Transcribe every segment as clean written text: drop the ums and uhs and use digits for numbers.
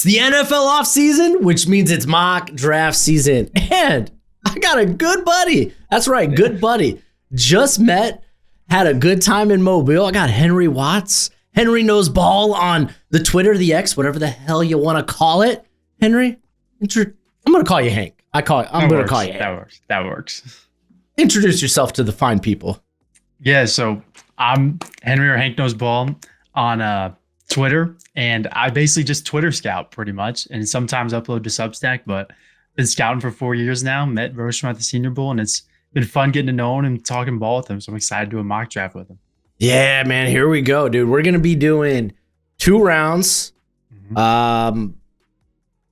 the NFL offseason, which means it's mock draft season. And I got a good buddy. That's right, good buddy. Just met, had a good time in Mobile. I got Henry Watts. Henry knows ball on the Twitter, the X, whatever the hell you want to call it. Henry, I'm going to call you Hank. I'm going to call you Hank. That works. Introduce yourself to the fine people. Yeah, so I'm Henry or Hank Knows Ball on Twitter, and I basically just Twitter scout pretty much, and sometimes upload to Substack, but been scouting for 4 years now, met Broshmo at the Senior Bowl, and it's been fun getting to know him and talking ball with him, so I'm excited to do a mock draft with him. Yeah, man, here we go, dude. We're going to be doing 2 rounds,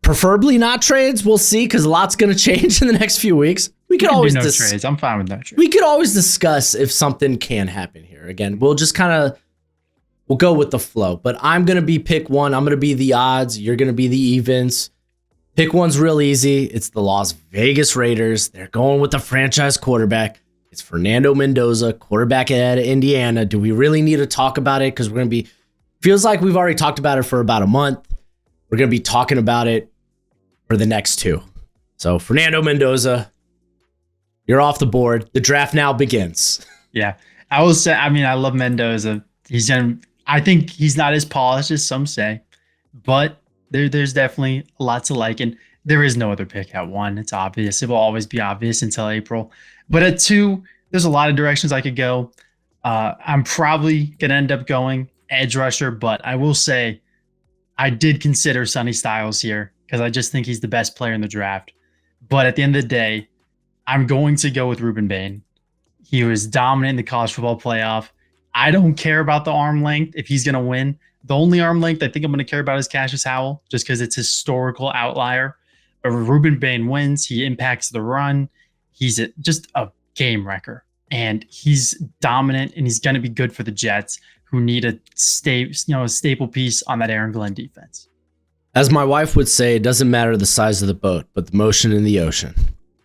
preferably not trades. We'll see, because a lot's going to change in the next few weeks. We could always trades. I'm fine with no trades. We could always discuss if something can happen here. Again, we'll just we'll go with the flow. But I'm going to be pick one. I'm going to be the odds. You're going to be the evens. Pick one's real easy. It's the Las Vegas Raiders. They're going with the franchise quarterback. It's Fernando Mendoza, quarterback out of Indiana. Do we really need to talk about it? Because we're going to be, feels like we've already talked about it for about a month. We're going to be talking about it for the next 2. So Fernando Mendoza, you're off the board. The draft now begins. Yeah. I will say, I mean, I love Mendoza. I think he's not as polished as some say, but there's definitely a lot to like. And there is no other pick at 1. It's obvious. It will always be obvious until April. But at 2, there's a lot of directions I could go. I'm probably going to end up going edge rusher, but I will say I did consider Sonny Styles here because I just think he's the best player in the draft. But at the end of the day, I'm going to go with Ruben Bain. He was dominant in the college football playoff. I don't care about the arm length if he's going to win. The only arm length I think I'm going to care about is Cassius Howell, just because it's a historical outlier. But Ruben Bain wins. He impacts the run. He's just a game wrecker. And he's dominant, and he's going to be good for the Jets, who need a staple piece on that Aaron Glenn defense. As my wife would say, it doesn't matter the size of the boat, but the motion in the ocean.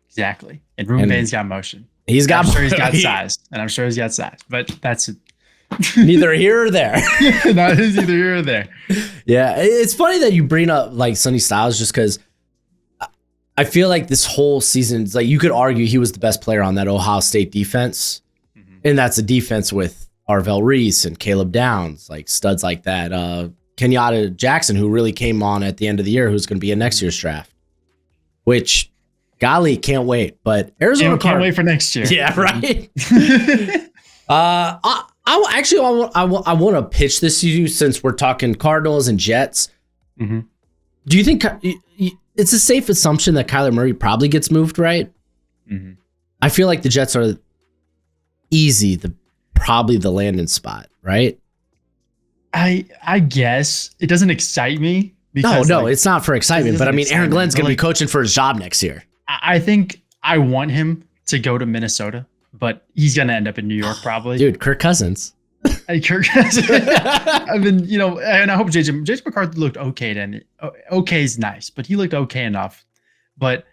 Exactly. And Ruben Bain's got motion. I'm sure he's got size. And I'm sure he's got size. But that's it. Neither here or there. No, it's either here or there. Yeah. It's funny that you bring up like Sonny Styles, just because I feel like this whole season, it's like you could argue he was the best player on that Ohio State defense. Mm-hmm. And that's a defense with Arvell Reese and Caleb Downs, like studs like that. Kenyatta Jackson, who really came on at the end of the year, who's going to be in next year's draft, which, golly, can't wait. But Arizona can't wait for next year. Yeah, right. I want to pitch this to you since we're talking Cardinals and Jets. Mm-hmm. Do you think it's a safe assumption that Kyler Murray probably gets moved, right? Mm-hmm. I feel like the Jets are probably the landing spot, right? I guess it doesn't excite me. Because, no, it's not for excitement. But I mean, Aaron Glenn's going to be coaching for his job next year. I think I want him to go to Minnesota, but he's going to end up in New York probably. Dude, Kirk Cousins. Kirk Cousins. I mean, and I hope JJ McCarthy looked okay then. Okay is nice, but he looked okay enough. But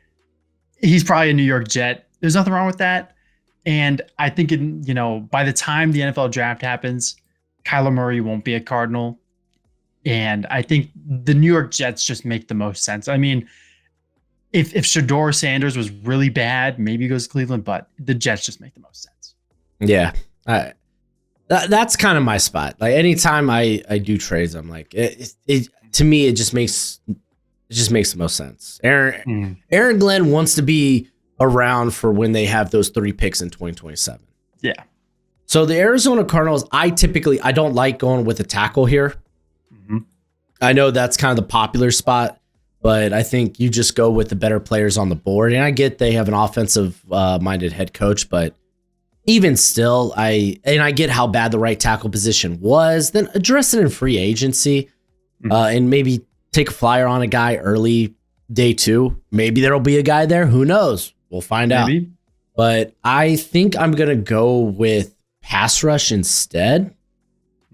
he's probably a New York Jet. There's nothing wrong with that. And I think, by the time the NFL draft happens, Kyler Murray won't be a Cardinal. And I think the New York Jets just make the most sense. I mean, if Shedeur Sanders was really bad, maybe he goes to Cleveland, but the Jets just make the most sense. Yeah. That's kind of my spot. Like anytime I do trades, I'm like, to me, it just makes the most sense. Aaron Glenn wants to be around for when they have those 3 picks in 2027. Yeah. So the Arizona Cardinals, I don't like going with a tackle here. Mm-hmm. I know that's kind of the popular spot, but I think you just go with the better players on the board. And I get they have an offensive minded head coach, but even still, I get how bad the right tackle position was. Then address it in free agency, and maybe take a flyer on a guy early day 2. Maybe there'll be a guy there. Who knows? We'll find out. But I think I'm gonna go with pass rush instead.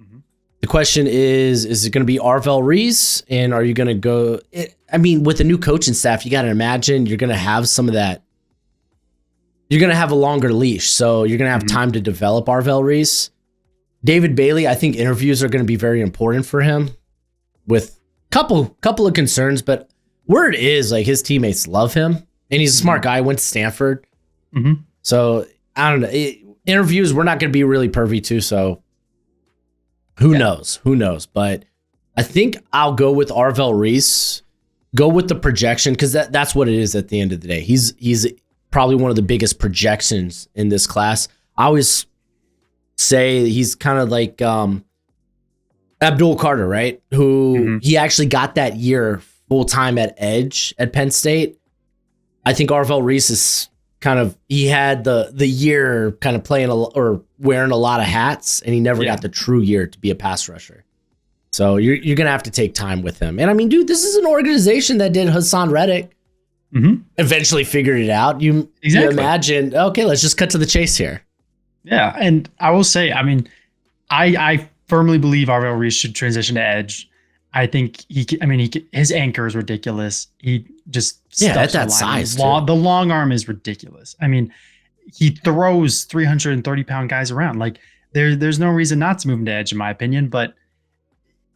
Mm-hmm. The question is it going to be Arvell Reese? And are you going to go? With a new coaching staff, you got to imagine you're going to have some of that. You're going to have a longer leash. So you're going to have time to develop Arvell Reese. David Bailey, I think interviews are going to be very important for him with couple of concerns, but word is like his teammates love him, and he's a smart guy. Went to Stanford, so I don't know. Interviews we're not going to be really privy to, so who knows? Who knows? But I think I'll go with Arvel Reese. Go with the projection because that's what it is at the end of the day. He's probably one of the biggest projections in this class. I always say he's kind of like Abdul Carter, right? Who he actually got that year full time at edge at Penn State. I think Arvel Reese is kind of, he had the year kind of playing or wearing a lot of hats, and he never got the true year to be a pass rusher. So you're going to have to take time with him. And I mean, dude, this is an organization that did Hassan Reddick. Eventually figured it out. You imagine, okay, let's just cut to the chase here. Yeah. And I will say, I mean, I firmly believe Arvel Reese should transition to edge. I think his anchor is ridiculous. He just at that size. The long arm is ridiculous. I mean, he throws 330-pound guys around. Like there's no reason not to move him to edge, in my opinion. But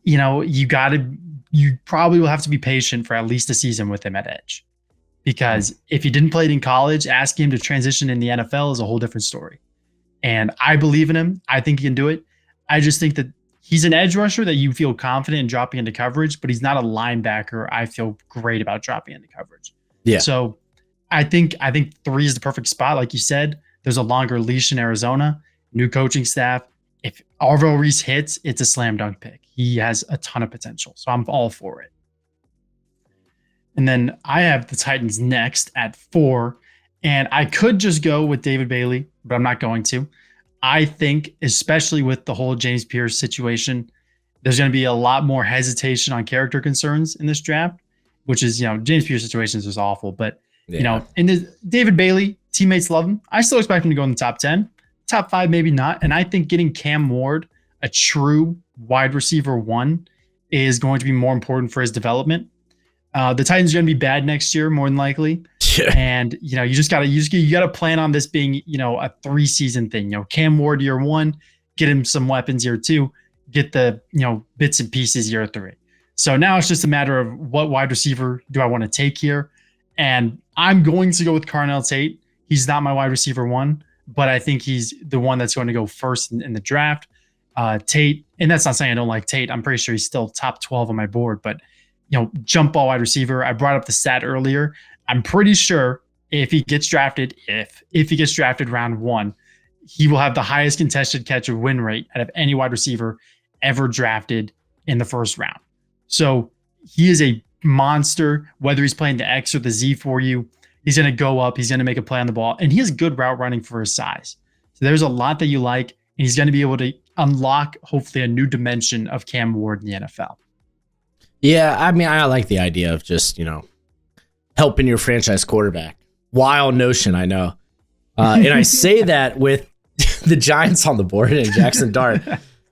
you know, you probably will have to be patient for at least a season with him at edge, because if he didn't play it in college, asking him to transition in the NFL is a whole different story. And I believe in him. I think he can do it. I just think that he's an edge rusher that you feel confident in dropping into coverage, but he's not a linebacker I feel great about dropping into coverage. Yeah. So I think 3 is the perfect spot. Like you said, there's a longer leash in Arizona, new coaching staff. If Arvel Reese hits, it's a slam dunk pick. He has a ton of potential. So I'm all for it. And then I have the Titans next at 4. And I could just go with David Bailey, but I'm not going to. I think, especially with the whole James Pierce situation, there's going to be a lot more hesitation on character concerns in this draft, which is, you know, James Pierce situations is awful. But, you know, in the David Bailey, teammates love him. I still expect him to go in the top 10. Top 5, maybe not. And I think getting Cam Ward, a true wide receiver 1, is going to be more important for his development. The Titans are going to be bad next year, more than likely. And, you know, you gotta plan on this being, you know, a 3-season thing. You know, Cam Ward year 1, get him some weapons year 2, get the, you know, bits and pieces year 3. So now it's just a matter of what wide receiver do I want to take here. And I'm going to go with Carnell Tate. He's not my wide receiver 1, but I think he's the one that's going to go first in the draft. Tate, and that's not saying I don't like Tate. I'm pretty sure he's still top 12 on my board, but, you know, jump ball wide receiver. I brought up the stat earlier. I'm pretty sure if he gets drafted round 1, he will have the highest contested catch or win rate out of any wide receiver ever drafted in the first round. So he is a monster, whether he's playing the X or the Z for you. He's going to go up. He's going to make a play on the ball, and he has good route running for his size. So there's a lot that you like, and he's going to be able to unlock, hopefully, a new dimension of Cam Ward in the NFL. Yeah, I mean, I like the idea of just, you know, helping your franchise quarterback. Wild notion, I know. And I say that with the Giants on the board and Jackson Dart.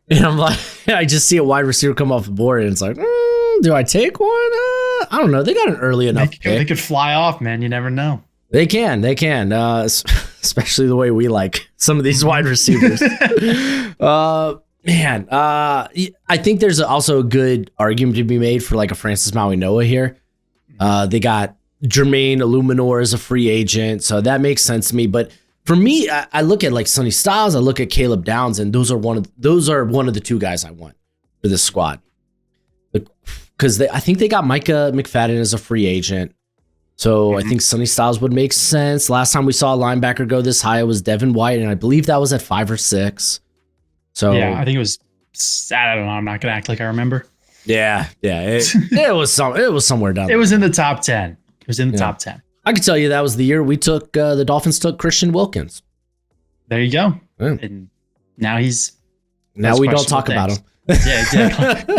And I'm like, I just see a wide receiver come off the board, and it's like, do I take one? I don't know. They got an early enough pick. They could fly off, man. You never know. They can. Especially the way we like some of these wide receivers. I think there's also a good argument to be made for like a Francis Maui-Noah here. They got Jermaine Illuminor as a free agent, so that makes sense to me. But for me, I look at like Sonny Styles, I look at Caleb Downs, and those are one of the 2 guys I want for this squad. Because I think they got Micah McFadden as a free agent. So I think Sonny Styles would make sense. Last time we saw a linebacker go this high, it was Devin White, and I believe that was at 5 or 6. So yeah, I think it was. I don't know. I'm not gonna act like I remember. Yeah. It was somewhere down. It was in the top 10. It was in the top 10. I can tell you that was the year we took the Dolphins took Christian Wilkins. There you go. Yeah. And now we don't talk about him. Yeah, exactly.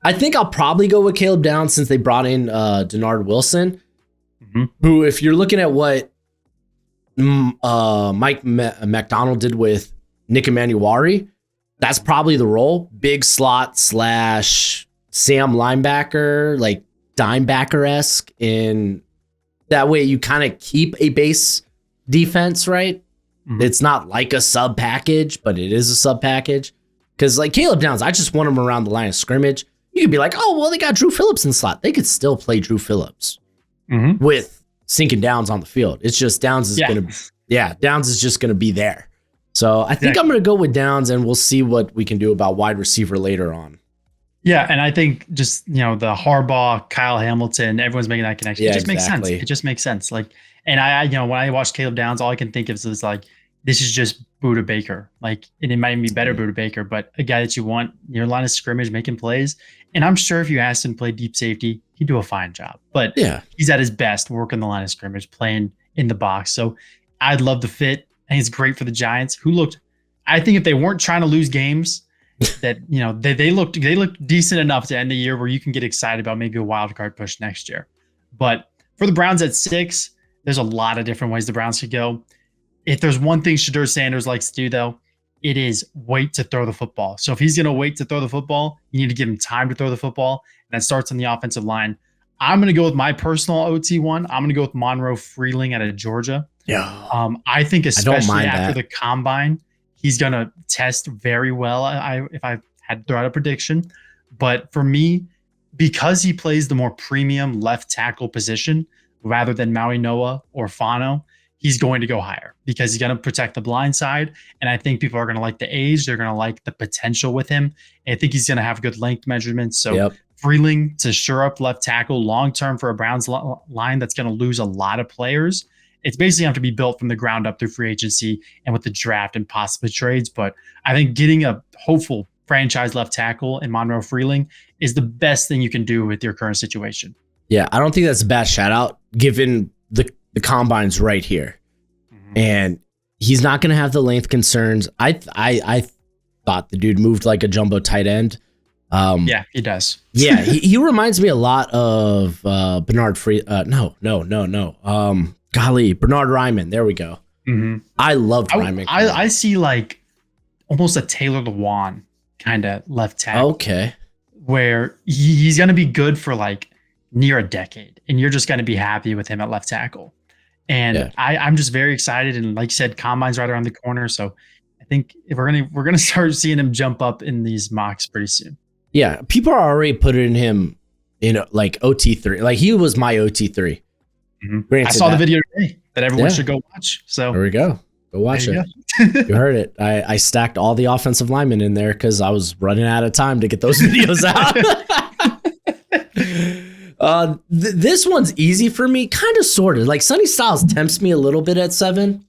I think I'll probably go with Caleb Downs since they brought in Denard Wilson, who, if you're looking at what Mike McDonald did with Nick Emanuwari, that's probably the role. Big slot / Sam linebacker, like dimebacker-esque. In that way, you kind of keep a base defense, right? It's not like a sub package, but it is a sub package. Because like Caleb Downs, I just want him around the line of scrimmage. You could be like, oh, well, they got Drew Phillips in the slot. They could still play Drew Phillips with sinking Downs on the field. It's just Downs is Downs is just going to be there. So I think I'm going to go with Downs, and we'll see what we can do about wide receiver later on. Yeah, and I think just, the Harbaugh, Kyle Hamilton, everyone's making that connection. It just makes sense. It just makes sense. Like, and I when I watch Caleb Downs, all I can think of is like, this is just Buda Baker. Like, and it might even be better Buda Baker, but a guy that you want near line of scrimmage making plays. And I'm sure if you asked him to play deep safety, he'd do a fine job. But he's at his best working the line of scrimmage, playing in the box. So I'd love the fit. I think it's great for the Giants, who looked, I think if they weren't trying to lose games, that they looked decent enough to end the year where you can get excited about maybe a wild card push next year. But for the Browns at 6, there's a lot of different ways the Browns could go. If there's one thing Shedeur Sanders likes to do, though, it is wait to throw the football. So if he's going to wait to throw the football, you need to give him time to throw the football, and that starts on the offensive line. I'm going to go with my personal OT one. I'm going to go with Monroe Freeling out of Georgia. Yeah. I think especially after the combine, he's going to test very well. If I had to throw out a prediction, but for me, because he plays the more premium left tackle position rather than Maui Noah or Fano, he's going to go higher because he's going to protect the blind side. And I think people are going to like the age. They're going to like the potential with him. And I think he's going to have good length measurements. So Freeling to shore up left tackle long-term for a Browns line that's going to lose a lot of players. It's basically have to be built from the ground up through free agency and with the draft and possibly trades. But I think getting a hopeful franchise left tackle in Monroe Freeling is the best thing you can do with your current situation. Yeah, I don't think that's a bad shout out given the combine's right here. And he's not going to have the length concerns. I thought the dude moved like a jumbo tight end. Yeah, he does. Yeah, he reminds me a lot of Bernard Free. Bernard Ryman. There we go. I loved Ryman. I see like almost a Taylor Lewan kind of left tackle. Okay. Where he's going to be good for like near a decade, and you're just going to be happy with him at left tackle. And I'm just very excited. And like you said, combine's right around the corner. So I think if we're gonna start seeing him jump up in these mocks pretty soon. Yeah, people are already putting him in like OT3. Like he was my OT3. I saw the video today that everyone should go watch. So there we go. Go watch it. You heard it. I stacked all the offensive linemen in there because I was running out of time to get those videos out. This one's easy for me, kind of sorted. Like Sonny Styles tempts me a little bit at 7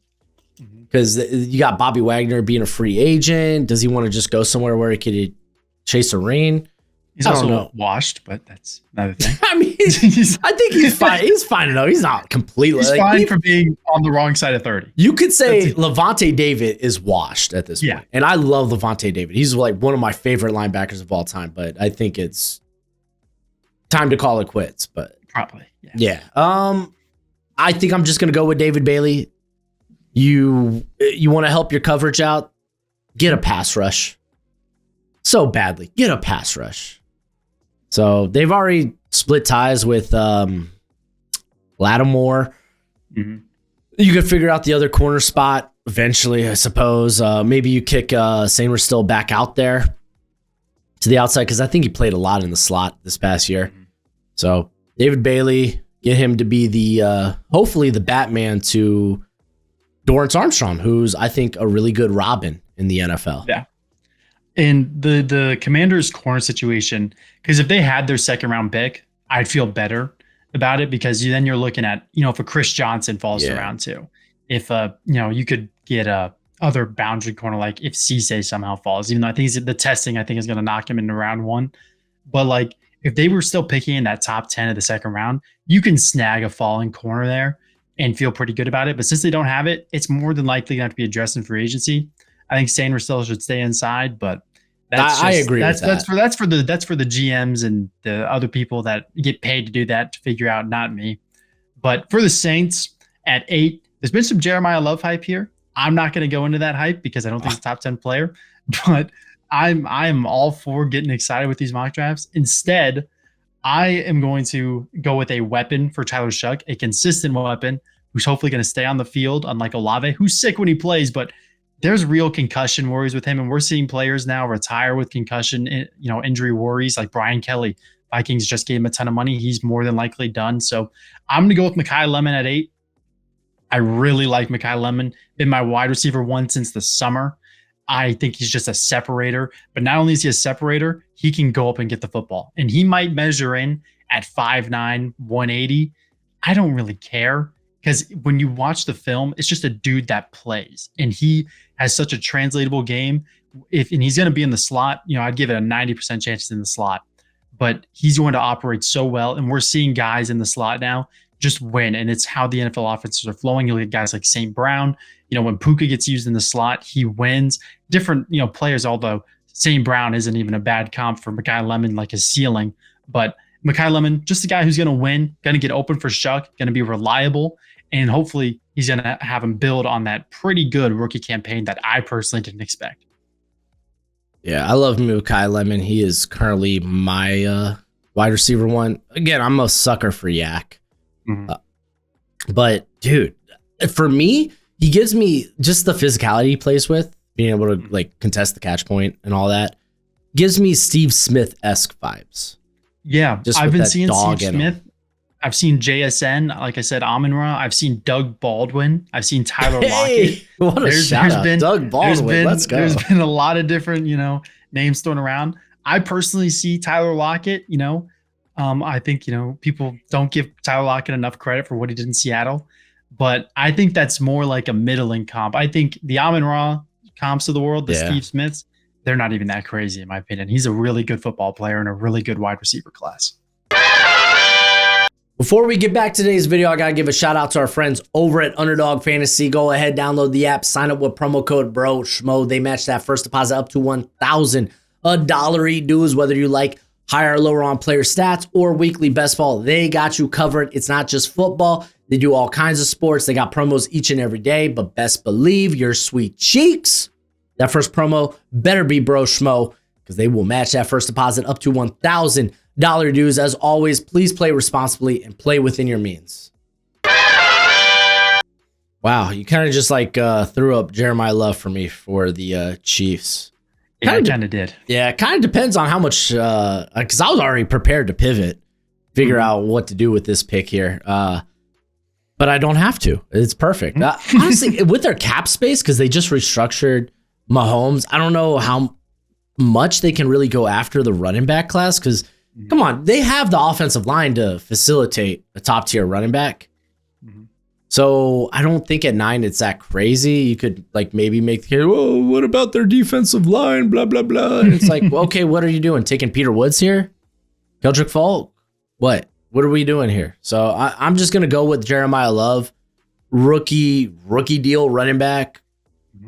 because you got Bobby Wagner being a free agent. Does he want to just go somewhere where he could chase a ring? He's also washed, but that's another thing. I mean, I think he's fine. He's fine enough. He's not completely. He's fine for being on the wrong side of 30. You could say Levante David is washed at this point. And I love Levante David. He's like one of my favorite linebackers of all time, but I think it's time to call it quits. But probably. Yeah. I think I'm just going to go with David Bailey. You want to help your coverage out? Get a pass rush. So badly. Get a pass rush. So they've already split ties with Lattimore. You could figure out the other corner spot eventually, I suppose. Maybe you kick Sainer still back out there to the outside because I think he played a lot in the slot this past year. So David Bailey, get him to be the hopefully the Batman to Dorrance Armstrong, who's I think a really good Robin in the NFL. Yeah. And the Commanders' corner situation, because if they had their second round pick, I'd feel better about it because then you're looking at, if a Chris Johnson falls to round 2, if you could get a other boundary corner like if Cisse somehow falls, even though I think the testing is going to knock him into round 1. But like if they were still picking in that top 10 of the second round, you can snag a falling corner there and feel pretty good about it. But since they don't have it, it's more than likely going to have to be addressed in free agency. I think Sainer still should stay inside, but I agree with that. That's for the GMs and the other people that get paid to do that to figure out, not me. But for the Saints at 8, there's been some Jeremiah Love hype here. I'm not going to go into that hype because I don't think he's a top 10 player, but I'm all for getting excited with these mock drafts. Instead, I am going to go with a weapon for Tyler Shuck, a consistent weapon who's hopefully going to stay on the field, unlike Olave, who's sick when he plays, but there's real concussion worries with him, and we're seeing players now retire with concussion, injury worries. Like Brian Kelly, Vikings just gave him a ton of money. He's more than likely done. So I'm going to go with Mekhi Lemon at 8. I really like Mekhi Lemon. Been my wide receiver 1 since the summer. I think he's just a separator. But not only is he a separator, he can go up and get the football. And he might measure in at 5'9", 180. I don't really care, because when you watch the film, it's just a dude that plays. And he has such a translatable game. And he's going to be in the slot, I'd give it a 90% chance in the slot. But he's going to operate so well. And we're seeing guys in the slot now just win. And it's how the NFL offenses are flowing. You look at guys like St. Brown. When Puka gets used in the slot, he wins. Different, players, although St. Brown isn't even a bad comp for Mekhi Lemon, like his ceiling. But Mekhi Lemon, just a guy who's going to win, going to get open for Shuck, going to be reliable. And hopefully he's going to have him build on that pretty good rookie campaign that I personally didn't expect. Yeah, I love Mekhi Lemon. He is currently my wide receiver 1. Again, I'm a sucker for Yak. Mm-hmm. But, dude, for me, he gives me just the physicality he plays with, being able to like contest the catch point and all that. Gives me Steve Smith-esque vibes. Yeah, I've been seeing Steve Smith. I've seen JSN, like I said, Amon-Ra. I've seen Doug Baldwin. I've seen Tyler Lockett. What a shout out. Doug Baldwin, let's go. There's been a lot of different, names thrown around. I personally see Tyler Lockett, I think, people don't give Tyler Lockett enough credit for what he did in Seattle. But I think that's more like a middling comp. I think the Amon-Ra comps of the world, the Steve Smiths, they're not even that crazy in my opinion. He's a really good football player and a really good wide receiver class. Before we get back to today's video, I got to give a shout out to our friends over at Underdog Fantasy. Go ahead, download the app, sign up with promo code BROSHMO. They match that first deposit up to $1,000. $1 dues, whether you like higher or lower on player stats or weekly best ball, they got you covered. It's not just football. They do all kinds of sports. They got promos each and every day, but best believe your sweet cheeks, that first promo better be Broshmo, because they will match that first deposit up to $1,000 dues. As always, please play responsibly and play within your means. Wow, you kind of just like threw up Jeremiah Love for me for the Chiefs. Yeah, I kind of did. Yeah, it kind of depends on how much, because I was already prepared to pivot, figure out what to do with this pick here. But I don't have to. It's perfect. Honestly, with their cap space, because they just restructured Mahomes, I don't know how much they can really go after the running back class, because come on, they have the offensive line to facilitate a top tier running back. So I don't think at 9 it's that crazy. You could like maybe make the case, oh, what about their defensive line? Blah, blah, blah. And it's like, well, okay, what are you doing? Taking Peter Woods here? Keldrick Falk? What are we doing here? So I'm just going to go with Jeremiah Love. Rookie deal running back.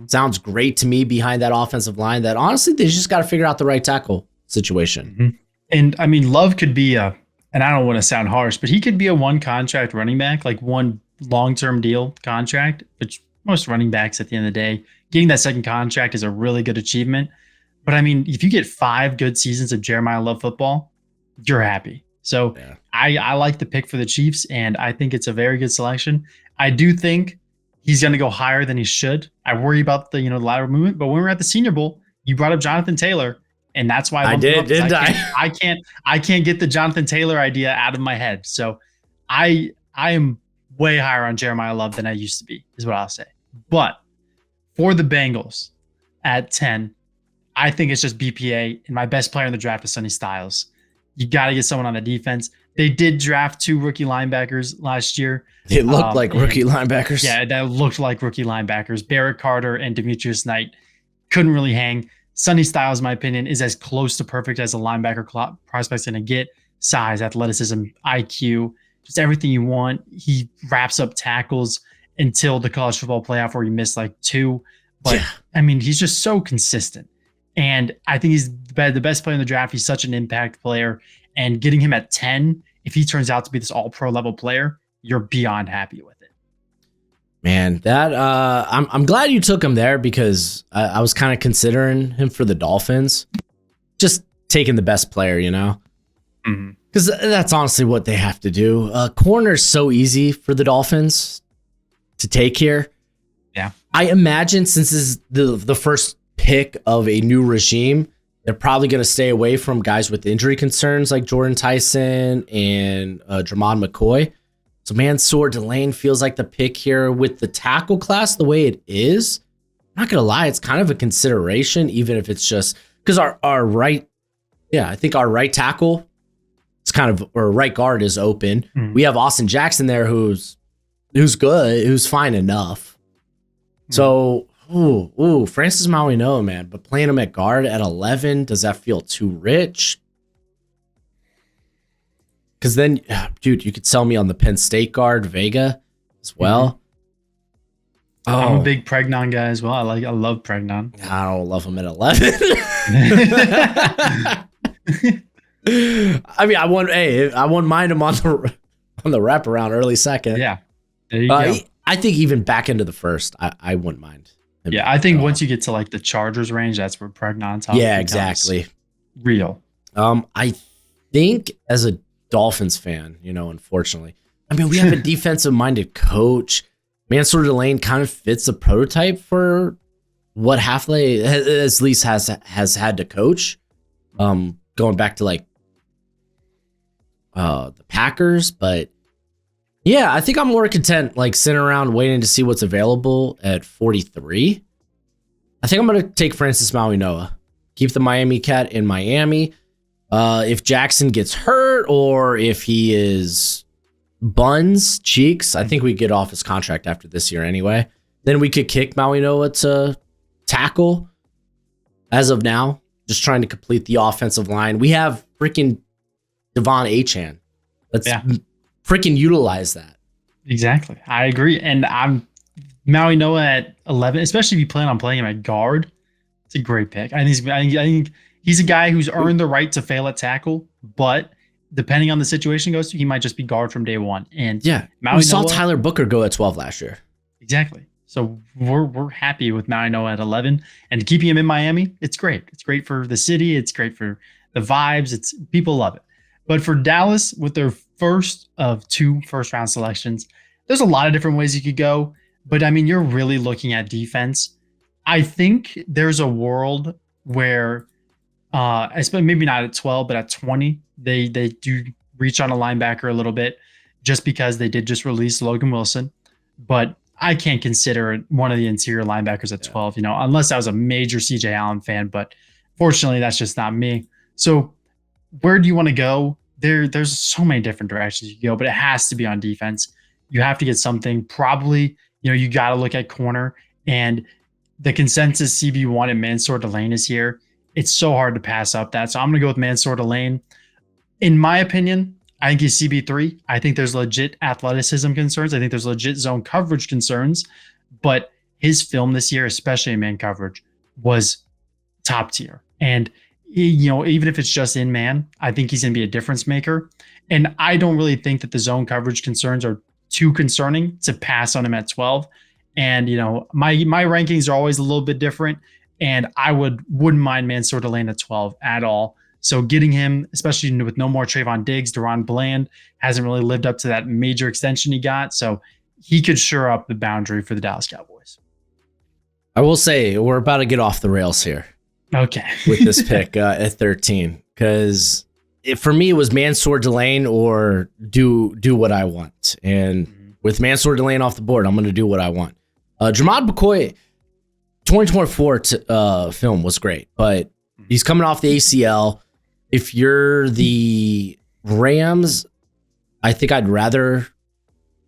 Sounds great to me behind that offensive line that honestly, they just got to figure out the right tackle situation. And I mean, Love could be and I don't want to sound harsh, but he could be a one contract running back, like one long-term deal contract, which most running backs at the end of the day, getting that second contract is a really good achievement. But I mean, if you get 5 good seasons of Jeremiah Love football, you're happy. So yeah. I like the pick for the Chiefs, and I think it's a very good selection. I do think he's going to go higher than he should. I worry about the lateral movement, but when we were at the Senior Bowl, you brought up Jonathan Taylor, and that's why I did, didn't I can't get the Jonathan Taylor idea out of my head. So I am way higher on Jeremiah Love than I used to be, is what I'll say. But for the Bengals at 10, I think it's just BPA, and my best player in the draft is Sonny Styles. You got to get someone on the defense. They did draft 2 rookie linebackers last year. They looked like rookie linebackers. Yeah, that looked like rookie linebackers. Barrett Carter and Demetrius Knight couldn't really hang. Sonny Styles, in my opinion, is as close to perfect as a linebacker prospect's going to get. Size, athleticism, IQ, just everything you want. He wraps up tackles until the college football playoff where he missed like 2. But yeah. I mean, he's just so consistent. And I think he's the best player in the draft. He's such an impact player. And getting him at 10, if he turns out to be this all-pro level player, you're beyond happy with it. Man, that I'm glad you took him there, because I was kind of considering him for the Dolphins. Just taking the best player, because that's honestly what they have to do. Corner's so easy for the Dolphins to take here. Yeah. I imagine since this is the first pick of a new regime, they're probably going to stay away from guys with injury concerns like Jordan Tyson and Dramon McCoy. So Mansour Delane feels like the pick here with the tackle class the way it is. I'm not going to lie, it's kind of a consideration, even if it's just because our right, I think our right tackle, it's kind of, or right guard is open. We have Austin Jackson there who's good, who's fine enough. So, Francis Mauigoa, man, but playing him at guard at 11, does that feel too rich? Because then, dude, you could sell me on the Penn State guard, Vega, as well. I'm a big Pregnon guy as well. I love Pregnon. I don't love him at 11. I mean, I wouldn't mind him on the wraparound early second. Yeah, there you go. I think even back into the first, I wouldn't mind. Yeah, I think once you get to like the Chargers range, that's where Pregnon's top. Yeah, exactly. Real. I think as a Dolphins fan, unfortunately, I mean, we have a defensive-minded coach. Mansour Delane kind of fits the prototype for what Hafley at least has had to coach. Going back to like the Packers, but yeah, I think I'm more content like sitting around waiting to see what's available at 43. I think I'm going to take Francis Mauigoa. Keep the Miami Cat in Miami. If Jackson gets hurt or if he is buns cheeks, I think we get off his contract after this year anyway. Then we could kick Mauigoa to tackle. As of now, just trying to complete the offensive line. We have freaking Devon Achane. Let's freaking utilize that. Exactly. I agree. And I'm Mauigoa at 11, especially if you plan on playing him at guard. It's a great pick. I think he's a guy who's earned the right to fail at tackle, but depending on the situation goes to, he might just be guard from day one. And we saw Tyler Booker go at 12 last year. Exactly. So we're happy with Mauigoa at 11, and keeping him in Miami, it's great. It's great for the city. It's great for the vibes. People love it. But for Dallas, with their first of 2 first-round selections, there's a lot of different ways you could go. But I mean, you're really looking at defense. I think there's a world where, maybe not at 12, but at 20, they do reach on a linebacker a little bit, just because they did just release Logan Wilson. But I can't consider one of the interior linebackers at 12, unless I was a major CJ Allen fan. But fortunately, that's just not me. So where do you want to go? There's so many different directions you can go, but it has to be on defense. You have to get something. Probably, you got to look at corner, and the consensus CB1 and Mansour Delane is here. It's so hard to pass up that. So I'm going to go with Mansour Delane. In my opinion, I think he's CB3. I think there's legit athleticism concerns. I think there's legit zone coverage concerns, but his film this year, especially in man coverage, was top tier. And even if it's just in man, I think he's going to be a difference maker. And I don't really think that the zone coverage concerns are too concerning to pass on him at 12. And my rankings are always a little bit different, and I wouldn't mind Mansour Delane at 12 at all. So getting him, especially with no more Trayvon Diggs, Deron Bland hasn't really lived up to that major extension he got. So he could shore up the boundary for the Dallas Cowboys. I will say we're about to get off the rails here. Okay. With this pick at 13, because for me, it was Mansour Delane or do what I want. And with Mansour Delane off the board, I'm going to do what I want. Dramon McCoy, 2024 film was great, but he's coming off the ACL. If you're the Rams, I think I'd rather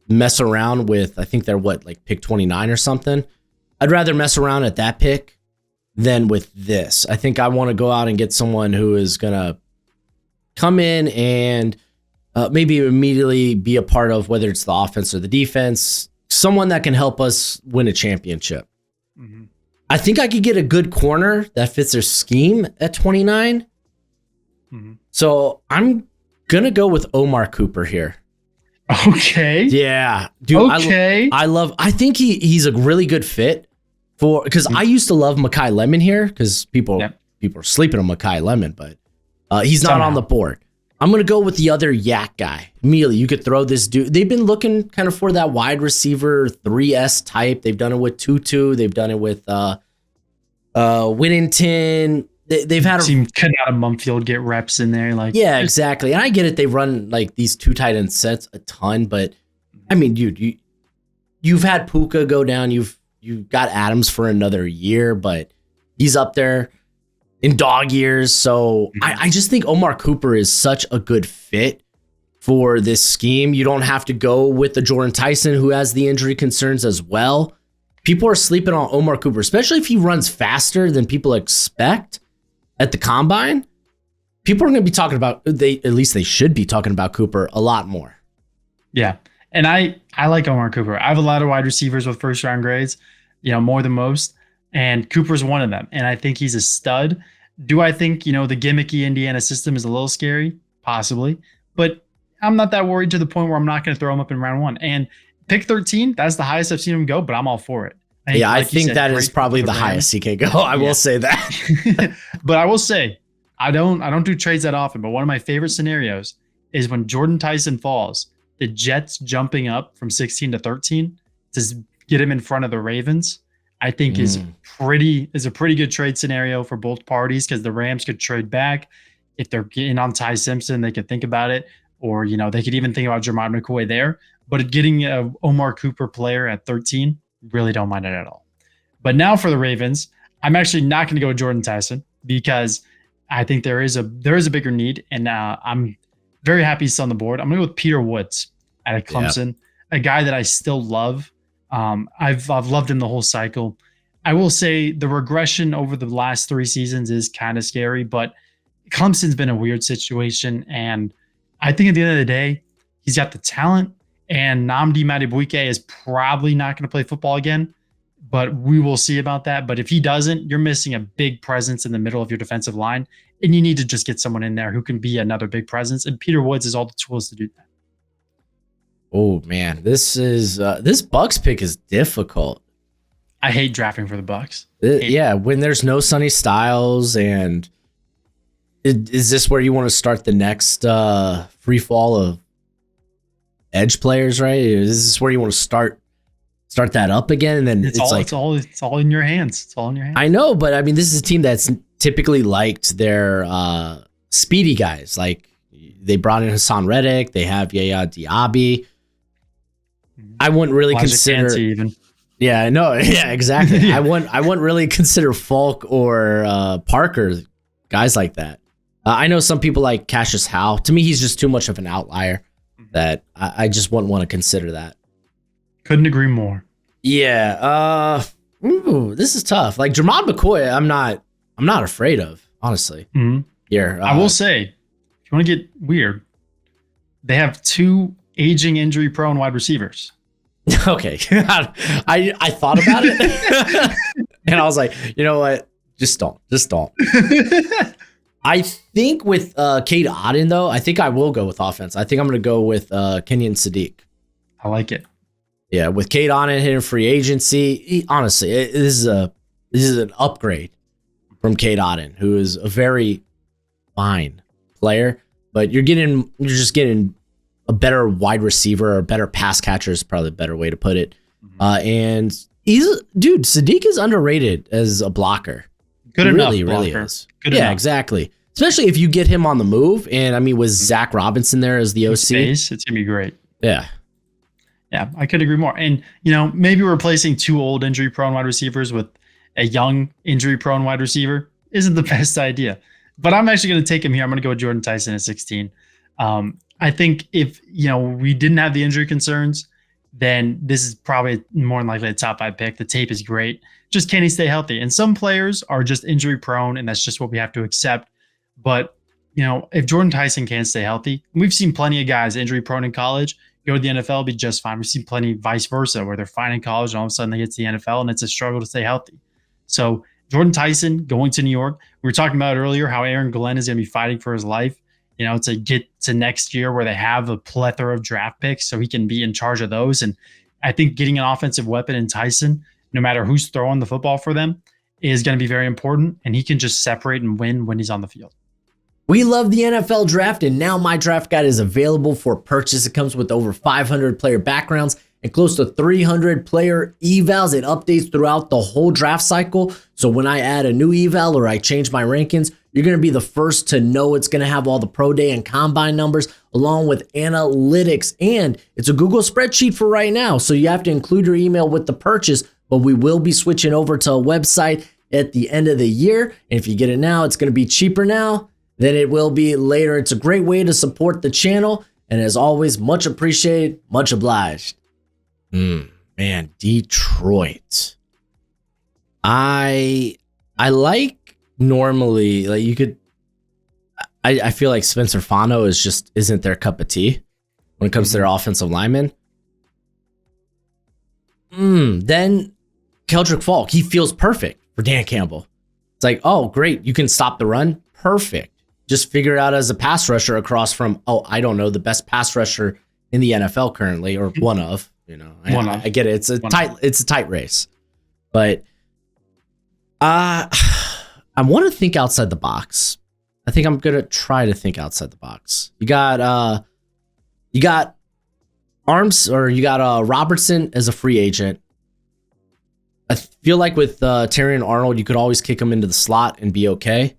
mess around with, I think they're pick 29 or something. I'd rather mess around at that pick than with this. I think I want to go out and get someone who is going to come in and maybe immediately be a part of whether it's the offense or the defense, someone that can help us win a championship. Mm-hmm. I think I could get a good corner that fits their scheme at 29. Mm-hmm. So I'm going to go with Omar Cooper here. Okay. Yeah. Dude, okay. I think he's a really good fit because I used to love Mekhi Lemon here because people are sleeping on Mekhi Lemon, but he's not on the board. I'm going to go with the other yak guy. Immediately, you could throw this dude. They've been looking kind of for that wide receiver 3S type. They've done it with Tutu. They've done it with Whittington. They've had seen Kanata Mumfield get reps in there. Like, yeah, exactly. And I get it. They run like these 2 tight end sets a ton, but I mean, dude, you've had Puka go down. You've got Adams for another year, but he's up there in dog years. So I just think Omar Cooper is such a good fit for this scheme. You don't have to go with the Jordan Tyson, who has the injury concerns as well. People are sleeping on Omar Cooper, especially if he runs faster than people expect at the combine. People are going to be talking about, at least they should be talking about Cooper a lot more. Yeah. And I like Omar Cooper. I have a lot of wide receivers with first round grades, more than most. And Cooper's one of them. And I think he's a stud. Do I think, the gimmicky Indiana system is a little scary? Possibly. But I'm not that worried to the point where I'm not going to throw him up in round 1. And pick 13, that's the highest I've seen him go, but I'm all for it. I think that is probably the highest he can go. I will say that. But I will say, I don't do trades that often, but one of my favorite scenarios is when Jordan Tyson falls, the Jets jumping up from 16 to 13 to get him in front of the Ravens, I think is a pretty good trade scenario for both parties, because the Rams could trade back. If they're getting on Ty Simpson, they could think about it, or they could even think about Jermod McCoy there. But getting a Omar Cooper player at 13, really don't mind it at all. But now for the Ravens, I'm actually not going to go with Jordan Tyson, because I think there is a bigger need, and I'm very happy he's on the board. I'm going to go with Peter Woods out of Clemson, a guy that I still love. I've loved him the whole cycle. I will say the regression over the last 3 seasons is kind of scary, but Clemson's been a weird situation. And I think at the end of the day, he's got the talent, and Nnamdi Madubuike is probably not going to play football again, but we will see about that. But if he doesn't, you're missing a big presence in the middle of your defensive line, and you need to just get someone in there who can be another big presence. And Peter Woods has all the tools to do that. Oh man, this Bucks pick is difficult. I hate drafting for the Bucks. When there's no Sonny Styles, and is this where you want to start the next free fall of edge players? Right? Is this where you want to start that up again? And then it's all in your hands. It's all in your hands. I know, but I mean, this is a team that's typically liked their speedy guys. Like they brought in Hassan Reddick. They have Yaya Diaby. I wouldn't really consider even. Yeah, no, yeah, exactly. I wouldn't really consider Falk or Parker, guys like that. I know some people like Cassius Howe. To me, he's just too much of an outlier that I just wouldn't want to consider that. Couldn't agree more. Yeah. This is tough. Like Jermod McCoy, I'm not afraid of, honestly. Mm-hmm. Here, I will say, if you want to get weird, they have 2 aging, injury-prone wide receivers. Okay. I thought about it and I was like, you know what? Just don't. I think with Cade Otton, though, I think I will go with offense. I think I'm going to go with Kenyon Sadiq. I like it. Yeah, with Cade Otton hitting free agency, honestly, this is an upgrade from Cade Otton, who is a very fine player, but you're just getting a better wide receiver or a better pass catcher is probably a better way to put it. And Sadiq is underrated as a blocker. Good enough. Really is. Good enough. Exactly. Especially if you get him on the move. And I mean, with Zach Robinson there as the OC, space, it's gonna be great. Yeah. Yeah, I could agree more. And maybe replacing 2 old injury-prone wide receivers with a young injury-prone wide receiver isn't the best idea. But I'm actually going to take him here. I'm going to go with Jordan Tyson at 16. I think if we didn't have the injury concerns, then this is probably more than likely a top 5 pick. The tape is great. Just can he stay healthy? And some players are just injury prone, and that's just what we have to accept. But if Jordan Tyson can't stay healthy, we've seen plenty of guys injury prone in college go to the NFL, be just fine. We've seen plenty vice versa, where they're fine in college and all of a sudden they get to the NFL and it's a struggle to stay healthy. So Jordan Tyson going to New York. We were talking about earlier how Aaron Glenn is going to be fighting for his life, to get to next year where they have a plethora of draft picks so he can be in charge of those. And I think getting an offensive weapon in Tyson, no matter who's throwing the football for them, is going to be very important. And he can just separate and win when he's on the field. We love the NFL draft, and now my draft guide is available for purchase. It comes with over 500 player backgrounds and close to 300 player evals. It updates throughout the whole draft cycle. So when I add a new eval or I change my rankings, you're going to be the first to know. It's going to have all the pro day and combine numbers along with analytics. And it's a Google spreadsheet for right now. So you have to include your email with the purchase, but we will be switching over to a website at the end of the year. And if you get it now, it's going to be cheaper now than it will be later. It's a great way to support the channel. And as always, much appreciated, much obliged. Man, Detroit. I like normally, like you could, I feel like Spencer Fano isn't their cup of tea when it comes to their offensive linemen. Then Keldrick Falk, he feels perfect for Dan Campbell. It's like, oh, great. You can stop the run. Perfect. Just figure it out as a pass rusher across from, I don't know, the best pass rusher in the NFL currently, or one of, I get it. It's a tight race, but I want to think outside the box. I think I'm going to try to think outside the box. You got Robertson as a free agent. I feel like with Terrion Arnold, you could always kick him into the slot and be okay.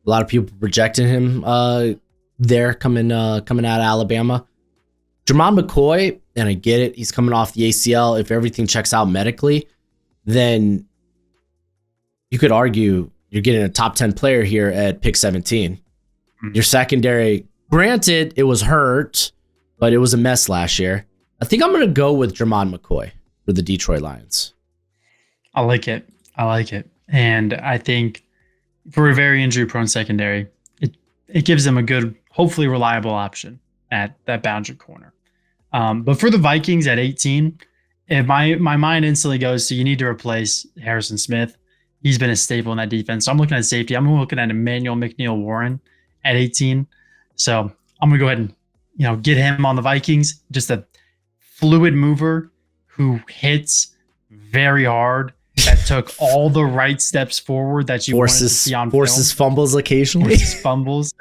A lot of people projecting him there coming out of Alabama. Jermon McCoy, and I get it, he's coming off the ACL. If everything checks out medically, then you could argue you're getting a top 10 player here at pick 17. Your secondary, granted, it was hurt, but it was a mess last year. I think I'm going to go with Jermon McCoy for the Detroit Lions. I like it. And I think for a very injury-prone secondary, it gives them a good, hopefully reliable option at that boundary corner. But for the Vikings at 18, if my mind instantly goes to, you need to replace Harrison Smith. He's been a staple in that defense. So I'm looking at safety. I'm looking at Emmanuel McNeil-Warren at 18. So I'm going to go ahead and get him on the Vikings. Just a fluid mover who hits very hard. That took all the right steps forward that you wanted to see on film. Forces fumbles occasionally. Fumbles.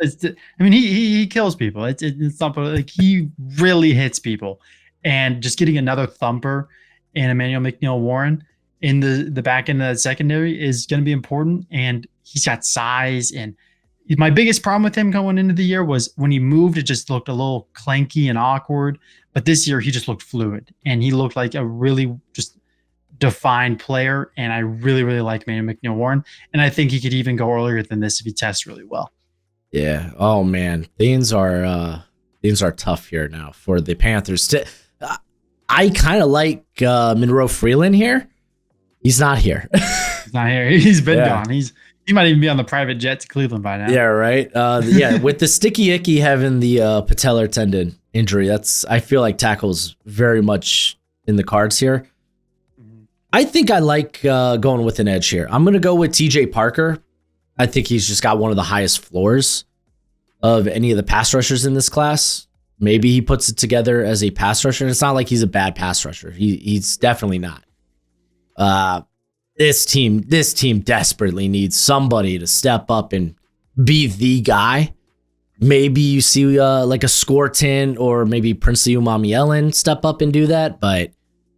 He kills people. It's not like he really hits people. And just getting another thumper and Emmanuel McNeil-Warren in the back end of that secondary is going to be important. And he's got size. And my biggest problem with him going into the year was when he moved, it just looked a little clanky and awkward. But this year, he just looked fluid. And he looked like a really just defined player, and I really, really like Emmanuel McNeil-Warren, and I think he could even go earlier than this if he tests really well. Yeah. Oh man, things are tough here now for the Panthers. I kind of like Monroe Freeland here. He's not here. He's not here. He's been gone. He might even be on the private jet to Cleveland by now. Yeah. Right. With the sticky icky having the patellar tendon injury, I feel like tackle's very much in the cards here. I think I like going with an edge here. I'm going to go with TJ Parker. I think he's just got one of the highest floors of any of the pass rushers in this class. Maybe he puts it together as a pass rusher. It's not like he's a bad pass rusher. He's definitely not. This team desperately needs somebody to step up and be the guy. Maybe you see like a Scorton or maybe Princely Umamielen step up and do that, but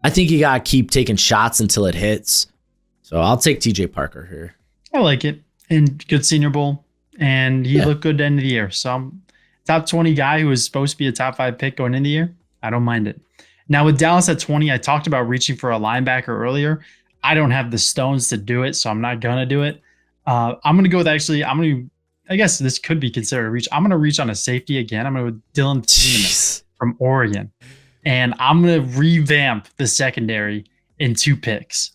I think you got to keep taking shots until it hits. So I'll take TJ Parker here. I like it. And good Senior Bowl. And he looked good at the end of the year. So I'm top 20 guy who was supposed to be a top 5 pick going into the year. I don't mind it. Now with Dallas at 20, I talked about reaching for a linebacker earlier. I don't have the stones to do it, so I'm not going to do it. I'm going to go with I guess this could be considered a reach. I'm going to reach on a safety again. I'm going to go with Dylan Thieneman from Oregon. And I'm going to revamp the secondary in 2 picks.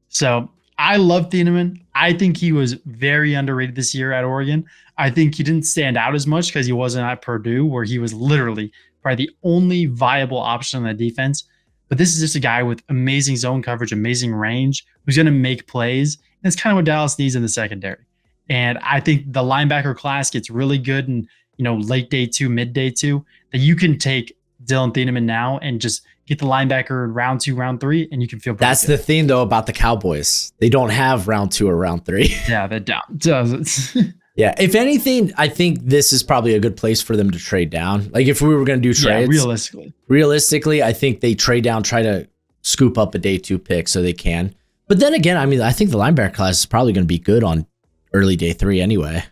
So I love Thieneman. I think he was very underrated this year at Oregon. I think he didn't stand out as much because he wasn't at Purdue, where he was literally probably the only viable option on the defense. But this is just a guy with amazing zone coverage, amazing range, who's going to make plays. And that's kind of what Dallas needs in the secondary. And I think the linebacker class gets really good in late day 2, mid day 2, that you can take Dylan Thieneman now and just get the linebacker in round 2, round 3, and you can feel pretty That's good. the thing, though, about the Cowboys. They don't have round 2 or round 3. Yeah, that doesn't. Yeah. If anything, I think this is probably a good place for them to trade down. Like if we were going to do trades, realistically, I think they trade down, try to scoop up a day 2 pick so they can. But then again, I mean, I think the linebacker class is probably going to be good on early day 3 anyway.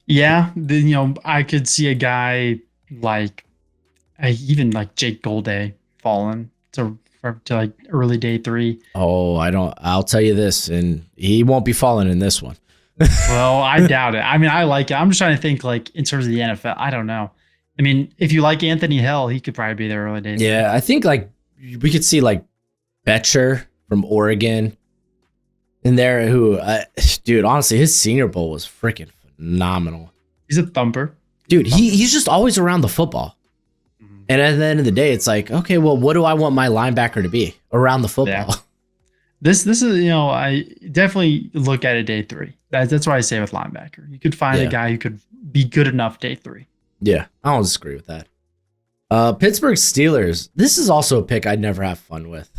Yeah, I could see a guy like even like Jake Golday falling to like early day 3. Oh, I'll tell you this, and he won't be falling in this one. Well, I doubt it. I mean, I like it. I'm just trying to think like in terms of the NFL. I don't know. I mean, if you like Anthony Hill, he could probably be there early days. Yeah, I think like we could see like Betcher from Oregon in there, who, dude, honestly, his Senior Bowl was freaking phenomenal. He's a thumper. Dude, he's just always around the football. Mm-hmm. And at the end of the day, it's like, okay, well, what do I want my linebacker to be? Around the football. Yeah. This is, I definitely look at it day 3. That's what I say with linebacker. You could find a guy who could be good enough day 3. Yeah, I don't disagree with that. Pittsburgh Steelers. This is also a pick I'd never have fun with.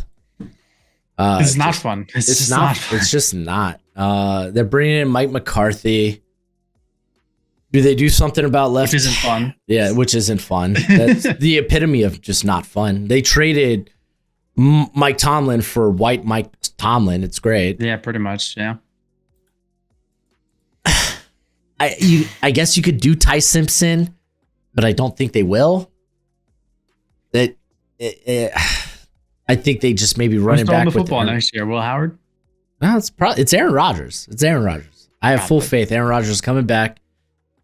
It's not fun. It's not fun. It's just not. They're bringing in Mike McCarthy. Do they do something about left? Which isn't fun. Yeah, which isn't fun. That's the epitome of just not fun. They traded Mike Tomlin for white Mike Tomlin. It's great. Yeah, pretty much. Yeah. I guess you could do Ty Simpson, but I don't think they will. I think they just maybe running back with football next year. Will Howard? No, it's Aaron Rodgers. It's Aaron Rodgers. I have full faith. Aaron Rodgers is coming back.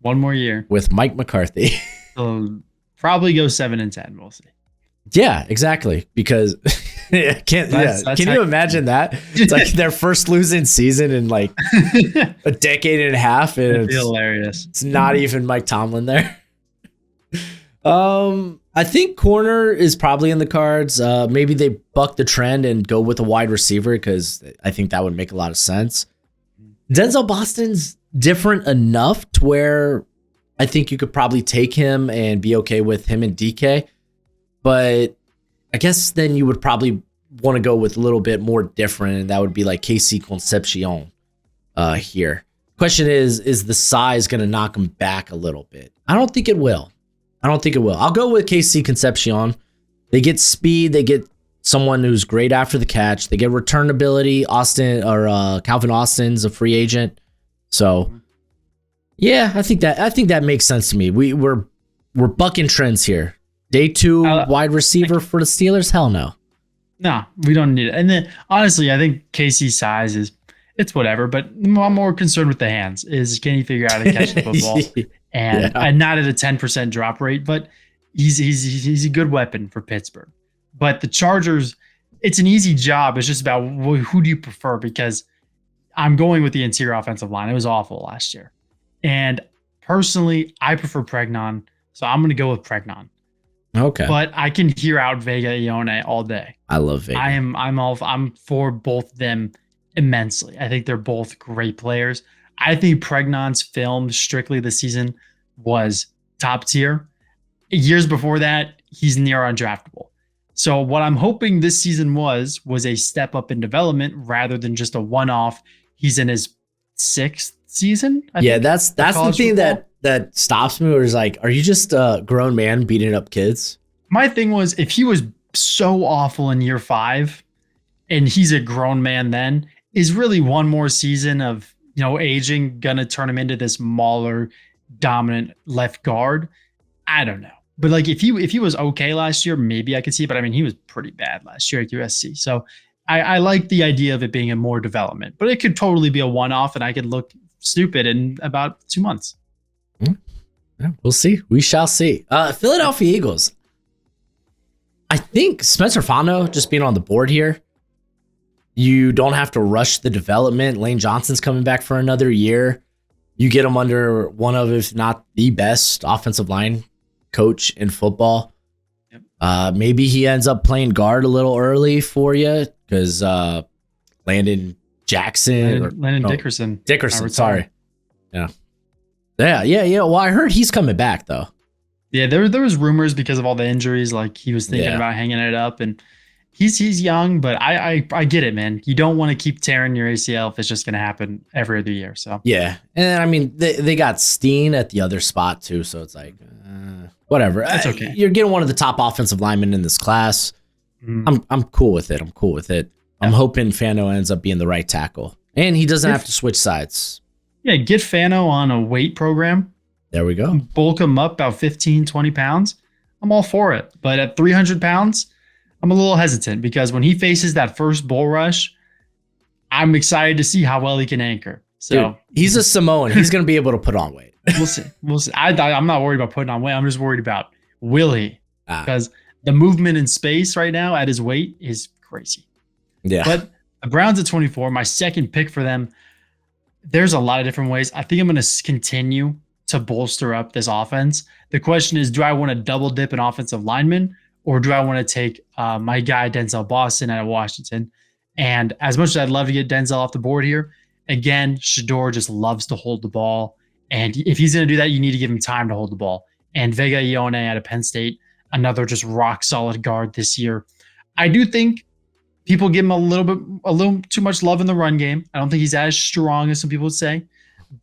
One more year with Mike McCarthy. Probably go 7-10. We'll see. Yeah, exactly. Because can you imagine that? It's like their first losing season in like a decade and a half, and it's hilarious. It's not even Mike Tomlin there. I think corner is probably in the cards. Maybe they buck the trend and go with a wide receiver because I think that would make a lot of sense. Denzel Boston's different enough to where I think you could probably take him and be okay with him and DK. But I guess then you would probably want to go with a little bit more different, and that would be like KC Concepcion here. Question is the size going to knock him back a little bit? I don't think it will. I'll go with KC Concepcion. They get speed. They get someone who's great after the catch. They get return ability. Calvin Austin's a free agent. So yeah, I think that makes sense to me. We're bucking trends here. Day 2 wide receiver for the Steelers? Hell no. No, we don't need it. And then honestly, I think KC's size it's whatever, but I'm more concerned with the hands. Can he figure out how to catch the football? And not at a 10% drop rate, but he's a good weapon for Pittsburgh. But the Chargers, it's an easy job. It's just about who do you prefer? Because I'm going with the interior offensive line. It was awful last year. And personally, I prefer Pregnon. So I'm going to go with Pregnon. Okay. But I can hear out Vega Ione all day. I love Vega. I'm for both of them immensely. I think they're both great players. I think Pregnon's film strictly this season was top tier. Years before that, he's near undraftable. So what I'm hoping this season was a step up in development rather than just a one-off. He's in his 6th season. That's the thing that stops me. Where it's like, are you just a grown man beating up kids? My thing was, if he was so awful in year 5 and he's a grown man then, is really one more season of aging gonna turn him into this mauler dominant left guard? I don't know. But like if he was okay last year, maybe I could see. But I mean, he was pretty bad last year at USC. So I like the idea of it being a more development. But it could totally be a one-off, and I could look stupid in about 2 months. Yeah, we'll see. We shall see. Philadelphia Eagles. I think Spencer Fano just being on the board here. You don't have to rush the development. Lane Johnson's coming back for another year. You get him under one of, if not the best offensive line coach in football. Yep. Maybe he ends up playing guard a little early for you because Landon Dickerson. Sorry. Yeah. Well, I heard he's coming back though. Yeah, there was rumors because of all the injuries. Like he was thinking about hanging it up, and He's young, but I get it, man. You don't want to keep tearing your ACL if it's just going to happen every other year. So Yeah, and I mean they got Steen at the other spot too, so it's like whatever. That's okay. You're getting one of the top offensive linemen in this class. I'm cool with it. I'm cool with it. I'm hoping Fano ends up being the right tackle, and he doesn't have to switch sides. Yeah, get Fano on a weight program. There we go. Bulk him up about 15, 20 pounds. I'm all for it. But at 300 pounds, I'm a little hesitant because when he faces that first bull rush, I'm excited to see how well he can anchor. So dude, he's a Samoan. He's going to be able to put on weight. We'll see. We'll see. I'm not worried about putting on weight. I'm just worried about will he? Because the movement in space right now at his weight is crazy. Yeah. But the Browns at 24, my second pick for them, there's a lot of different ways. I think I'm going to continue to bolster up this offense. The question is, do I want to double dip an offensive lineman, or do I want to take my guy Denzel Boston out of Washington? And as much as I'd love to get Denzel off the board here, again, Shador just loves to hold the ball. And if he's going to do that, you need to give him time to hold the ball. And Vega Ione out of Penn State, another just rock solid guard this year. I do think people give him a little too much love in the run game. I don't think he's as strong as some people would say,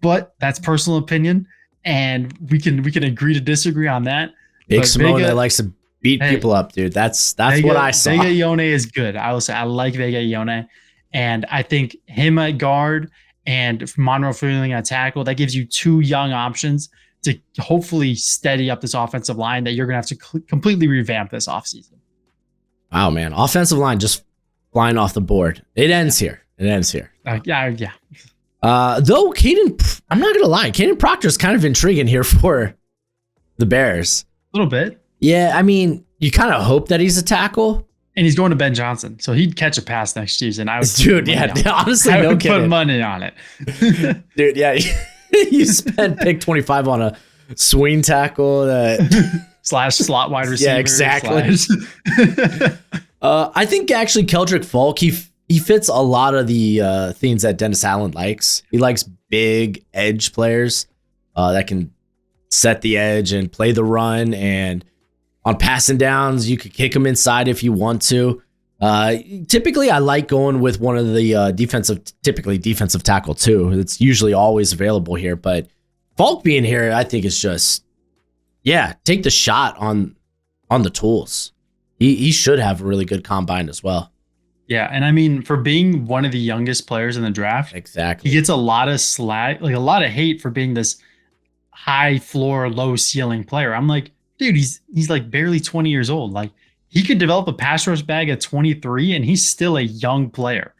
but that's personal opinion. And we can agree to disagree on that. Big Samoan that likes to beat people up, dude. That's Vega, what I saw. Vega Ione is good. I will say I like Vega Ione, and I think him at guard and Monroe Freeling at tackle, that gives you two young options to hopefully steady up this offensive line that you're going to have to completely revamp this offseason. Wow, man. Offensive line just flying off the board. It ends here. Yeah. Though Caden, I'm not going to lie, Caden Proctor's kind of intriguing here for the Bears. A little bit. Yeah, I mean, you kind of hope that he's a tackle. And he's going to Ben Johnson, so he'd catch a pass next season. Honestly, I would put money on it. Dude, yeah. You spent pick 25 on a swing tackle that slash slot wide receiver. Yeah, exactly. I think actually Keldrick Falk, he fits a lot of the things that Dennis Allen likes. He likes big edge players that can set the edge and play the run, and on passing downs, you could kick them inside if you want to. Typically, I like going with one of the defensive tackle too. It's usually always available here, but Falk being here, I think is just, take the shot on the tools. He should have a really good combine as well. Yeah, and I mean, for being one of the youngest players in the draft, exactly, he gets a lot of slack, like a lot of hate for being this high floor, low ceiling player. I'm like, dude, he's like barely 20 years old. Like, he could develop a pass rush bag at 23 and he's still a young player.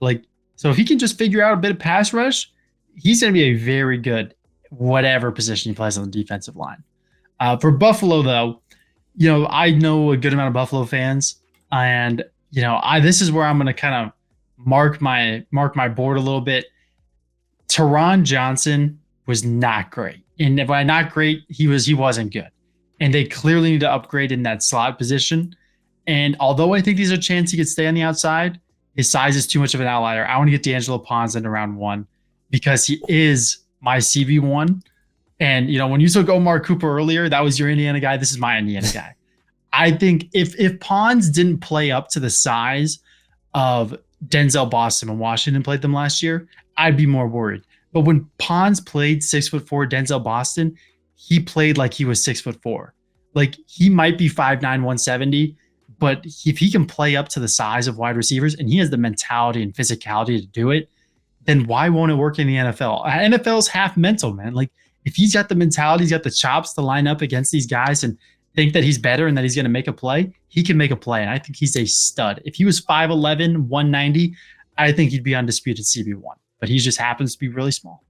Like, so if he can just figure out a bit of pass rush, he's going to be a very good whatever position he plays on the defensive line. For Buffalo, though, I know a good amount of Buffalo fans, and this is where I'm going to kind of mark my board a little bit. Teron Johnson was not great, and by not great, he wasn't good. And they clearly need to upgrade in that slot position. And although I think there's a chance he could stay on the outside, his size is too much of an outlier. I want to get D'Angelo Ponz in round 1 because he is my CB1. And, when you took Omar Cooper earlier, that was your Indiana guy. This is my Indiana guy. I think if Ponz didn't play up to the size of Denzel Boston when Washington played them last year, I'd be more worried. But when Ponz played 6'4" Denzel Boston, he played like he was 6'4". Like, he might be 5'9", 170, but if he can play up to the size of wide receivers and he has the mentality and physicality to do it, then why won't it work in the NFL? NFL's half mental, man. Like, if he's got the mentality, he's got the chops to line up against these guys and think that he's better and that he's going to make a play, he can make a play. And I think he's a stud. If he was 5'11", 190, I think he'd be undisputed CB1, but he just happens to be really small.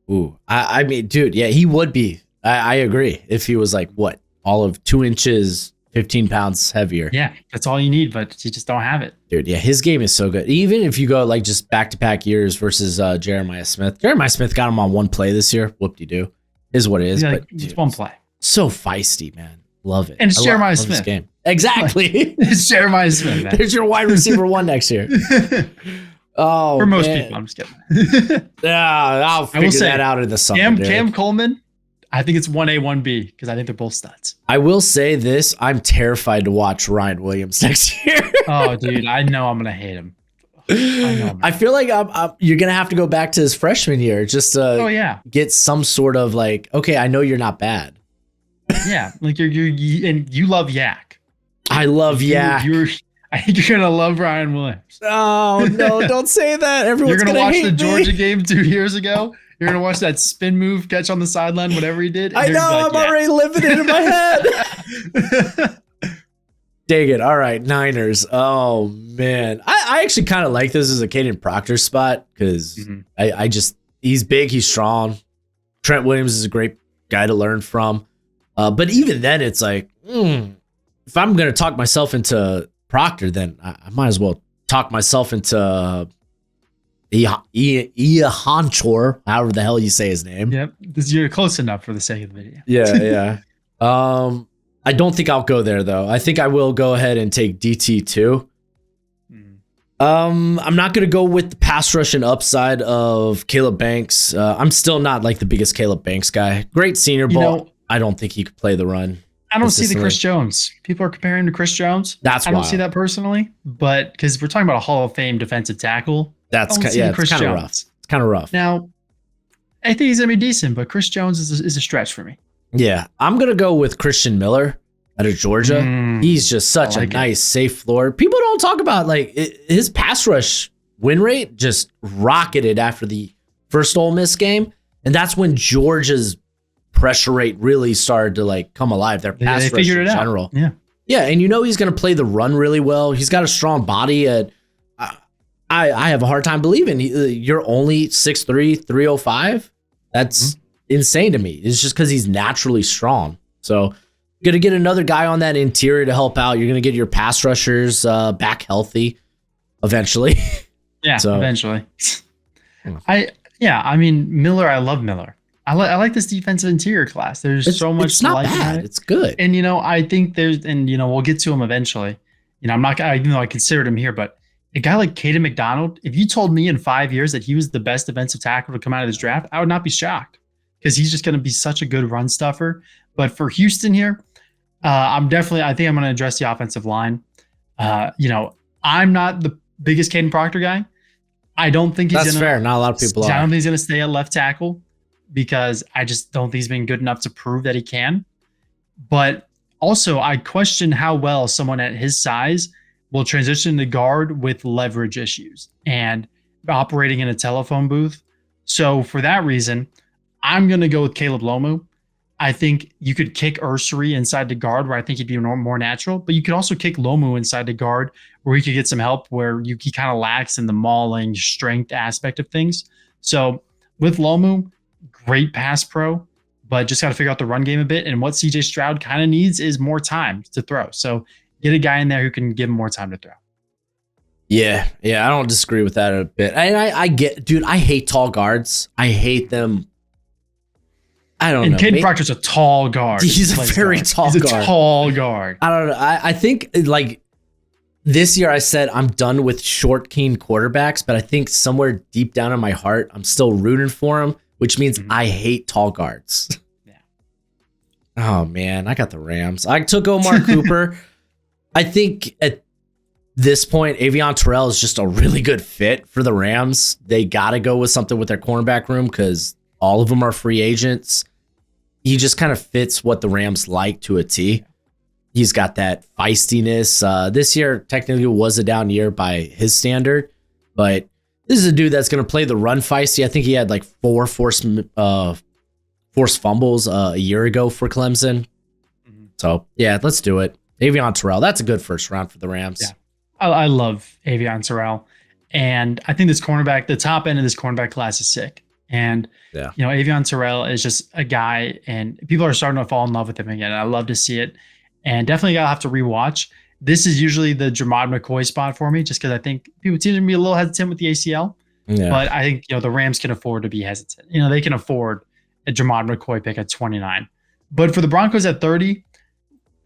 Ooh, I mean, dude, yeah, he would be. I agree. If he was like, what, all of 2 inches, 15 pounds heavier. Yeah, that's all you need, but you just don't have it. Dude, yeah, his game is so good. Even if you go like just back-to-back years versus Jeremiah Smith. Jeremiah Smith got him on one play this year. Whoop-de-doo. Is what it is. Yeah, but it's one play. So feisty, man. Love it. And it's Jeremiah Smith. Game. Exactly. It's Jeremiah Smith, man. There's your wide receiver 1 next year. Oh, for most people, I'm just kidding. Yeah, I'll figure that out in the summer. Cam Coleman, I think it's 1A, 1B because I think they're both studs. I will say this: I'm terrified to watch Ryan Williams next year. Oh, dude, I know I'm gonna hate him. I feel like you're gonna have to go back to his freshman year just to get some sort of like, okay, I know you're not bad. Yeah, like you love Yak. I love Yak. I think you're gonna love Ryan Williams. Oh no, don't say that. Everyone's You're gonna watch hate the me. Georgia game 2 years ago. You're gonna watch that spin move catch on the sideline, whatever he did. I know. I'm already living it in my head. Dang it. All right, Niners. Oh man, I actually kind of like this as a Caden Proctor spot because I just he's big, he's strong. Trent Williams is a great guy to learn from. But even then, it's like if I'm gonna talk myself into Proctor, then I might as well talk myself into Honchor, however the hell you say his name. Yep, you're close enough for the sake of the video. Yeah. I don't think I'll go there though. I think I will go ahead and take DT2. I'm not gonna go with the pass rush and upside of Caleb Banks. I'm still not like the biggest Caleb Banks guy. Great senior ball. I don't think he could play the run. I don't see the Chris Jones. People are comparing him to Chris Jones. I don't see that personally, but because we're talking about a Hall of Fame defensive tackle. It's kind of rough. It's kind of rough. Now, I think he's gonna be decent, but Chris Jones is a stretch for me. Yeah, I'm gonna go with Christian Miller out of Georgia. He's just such a nice, safe floor. People don't talk about like his pass rush win rate just rocketed after the first Ole Miss game, and that's when Georgia's pressure rate really started to like come alive. Their pass rush in general. Yeah, and he's gonna play the run really well. He's got a strong body. I have a hard time believing you're only 6'3", 305. That's insane to me. It's just because he's naturally strong. So going to get another guy on that interior to help out. You're going to get your pass rushers back healthy eventually. Yeah, eventually. I mean, Miller, I love Miller. I like this defensive interior class. There's so much. It's not bad. It's good. And, I think we'll get to him eventually. I'm not, even though I considered him here, but a guy like Caden McDonald, if you told me in 5 years that he was the best defensive tackle to come out of this draft, I would not be shocked because he's just going to be such a good run stuffer. But for Houston here, I think I'm going to address the offensive line. I'm not the biggest Caden Proctor guy. I don't think that's fair. Not a lot of people I don't think he's going to stay at left tackle because I just don't think he's been good enough to prove that he can. But also, I question how well someone at his size will transition to guard with leverage issues and operating in a telephone booth. So for that reason, I'm going to go with Caleb Lomu. I think you could kick Ursary inside the guard where I think he'd be more natural, but you could also kick Lomu inside the guard where he could get some help where he kind of lacks in the mauling strength aspect of things. So with Lomu, great pass pro, but just got to figure out the run game a bit. And what CJ Stroud kind of needs is more time to throw. So get a guy in there who can give him more time to throw. Yeah, I don't disagree with that a bit. And I get, dude, I hate tall guards. I hate them. I don't know. And Caden Proctor's a tall guard. He's a very tall guard. He's a tall guard. I don't know. I think like this year I said I'm done with short, keen quarterbacks, but I think somewhere deep down in my heart, I'm still rooting for him, which means I hate tall guards. Yeah. Oh, man. I got the Rams. I took Omar Cooper. I think at this point, Avion Terrell is just a really good fit for the Rams. They got to go with something with their cornerback room because all of them are free agents. He just kind of fits what the Rams like to a T. He's got that feistiness. This year technically was a down year by his standard, but this is a dude that's going to play the run feisty. I think he had like 4 forced fumbles a year ago for Clemson. So yeah, let's do it. Avion Terrell, that's a good first round for the Rams. Yeah, I love Avion Terrell. And I think this cornerback, the top end of this cornerback class is sick. And, Avion Terrell is just a guy, and people are starting to fall in love with him again. I love to see it. And definitely got to have to rewatch. This is usually the Jamad McCoy spot for me, just because I think people seem to be a little hesitant with the ACL. Yeah. But I think, the Rams can afford to be hesitant. They can afford a Jamad McCoy pick at 29. But for the Broncos at 30,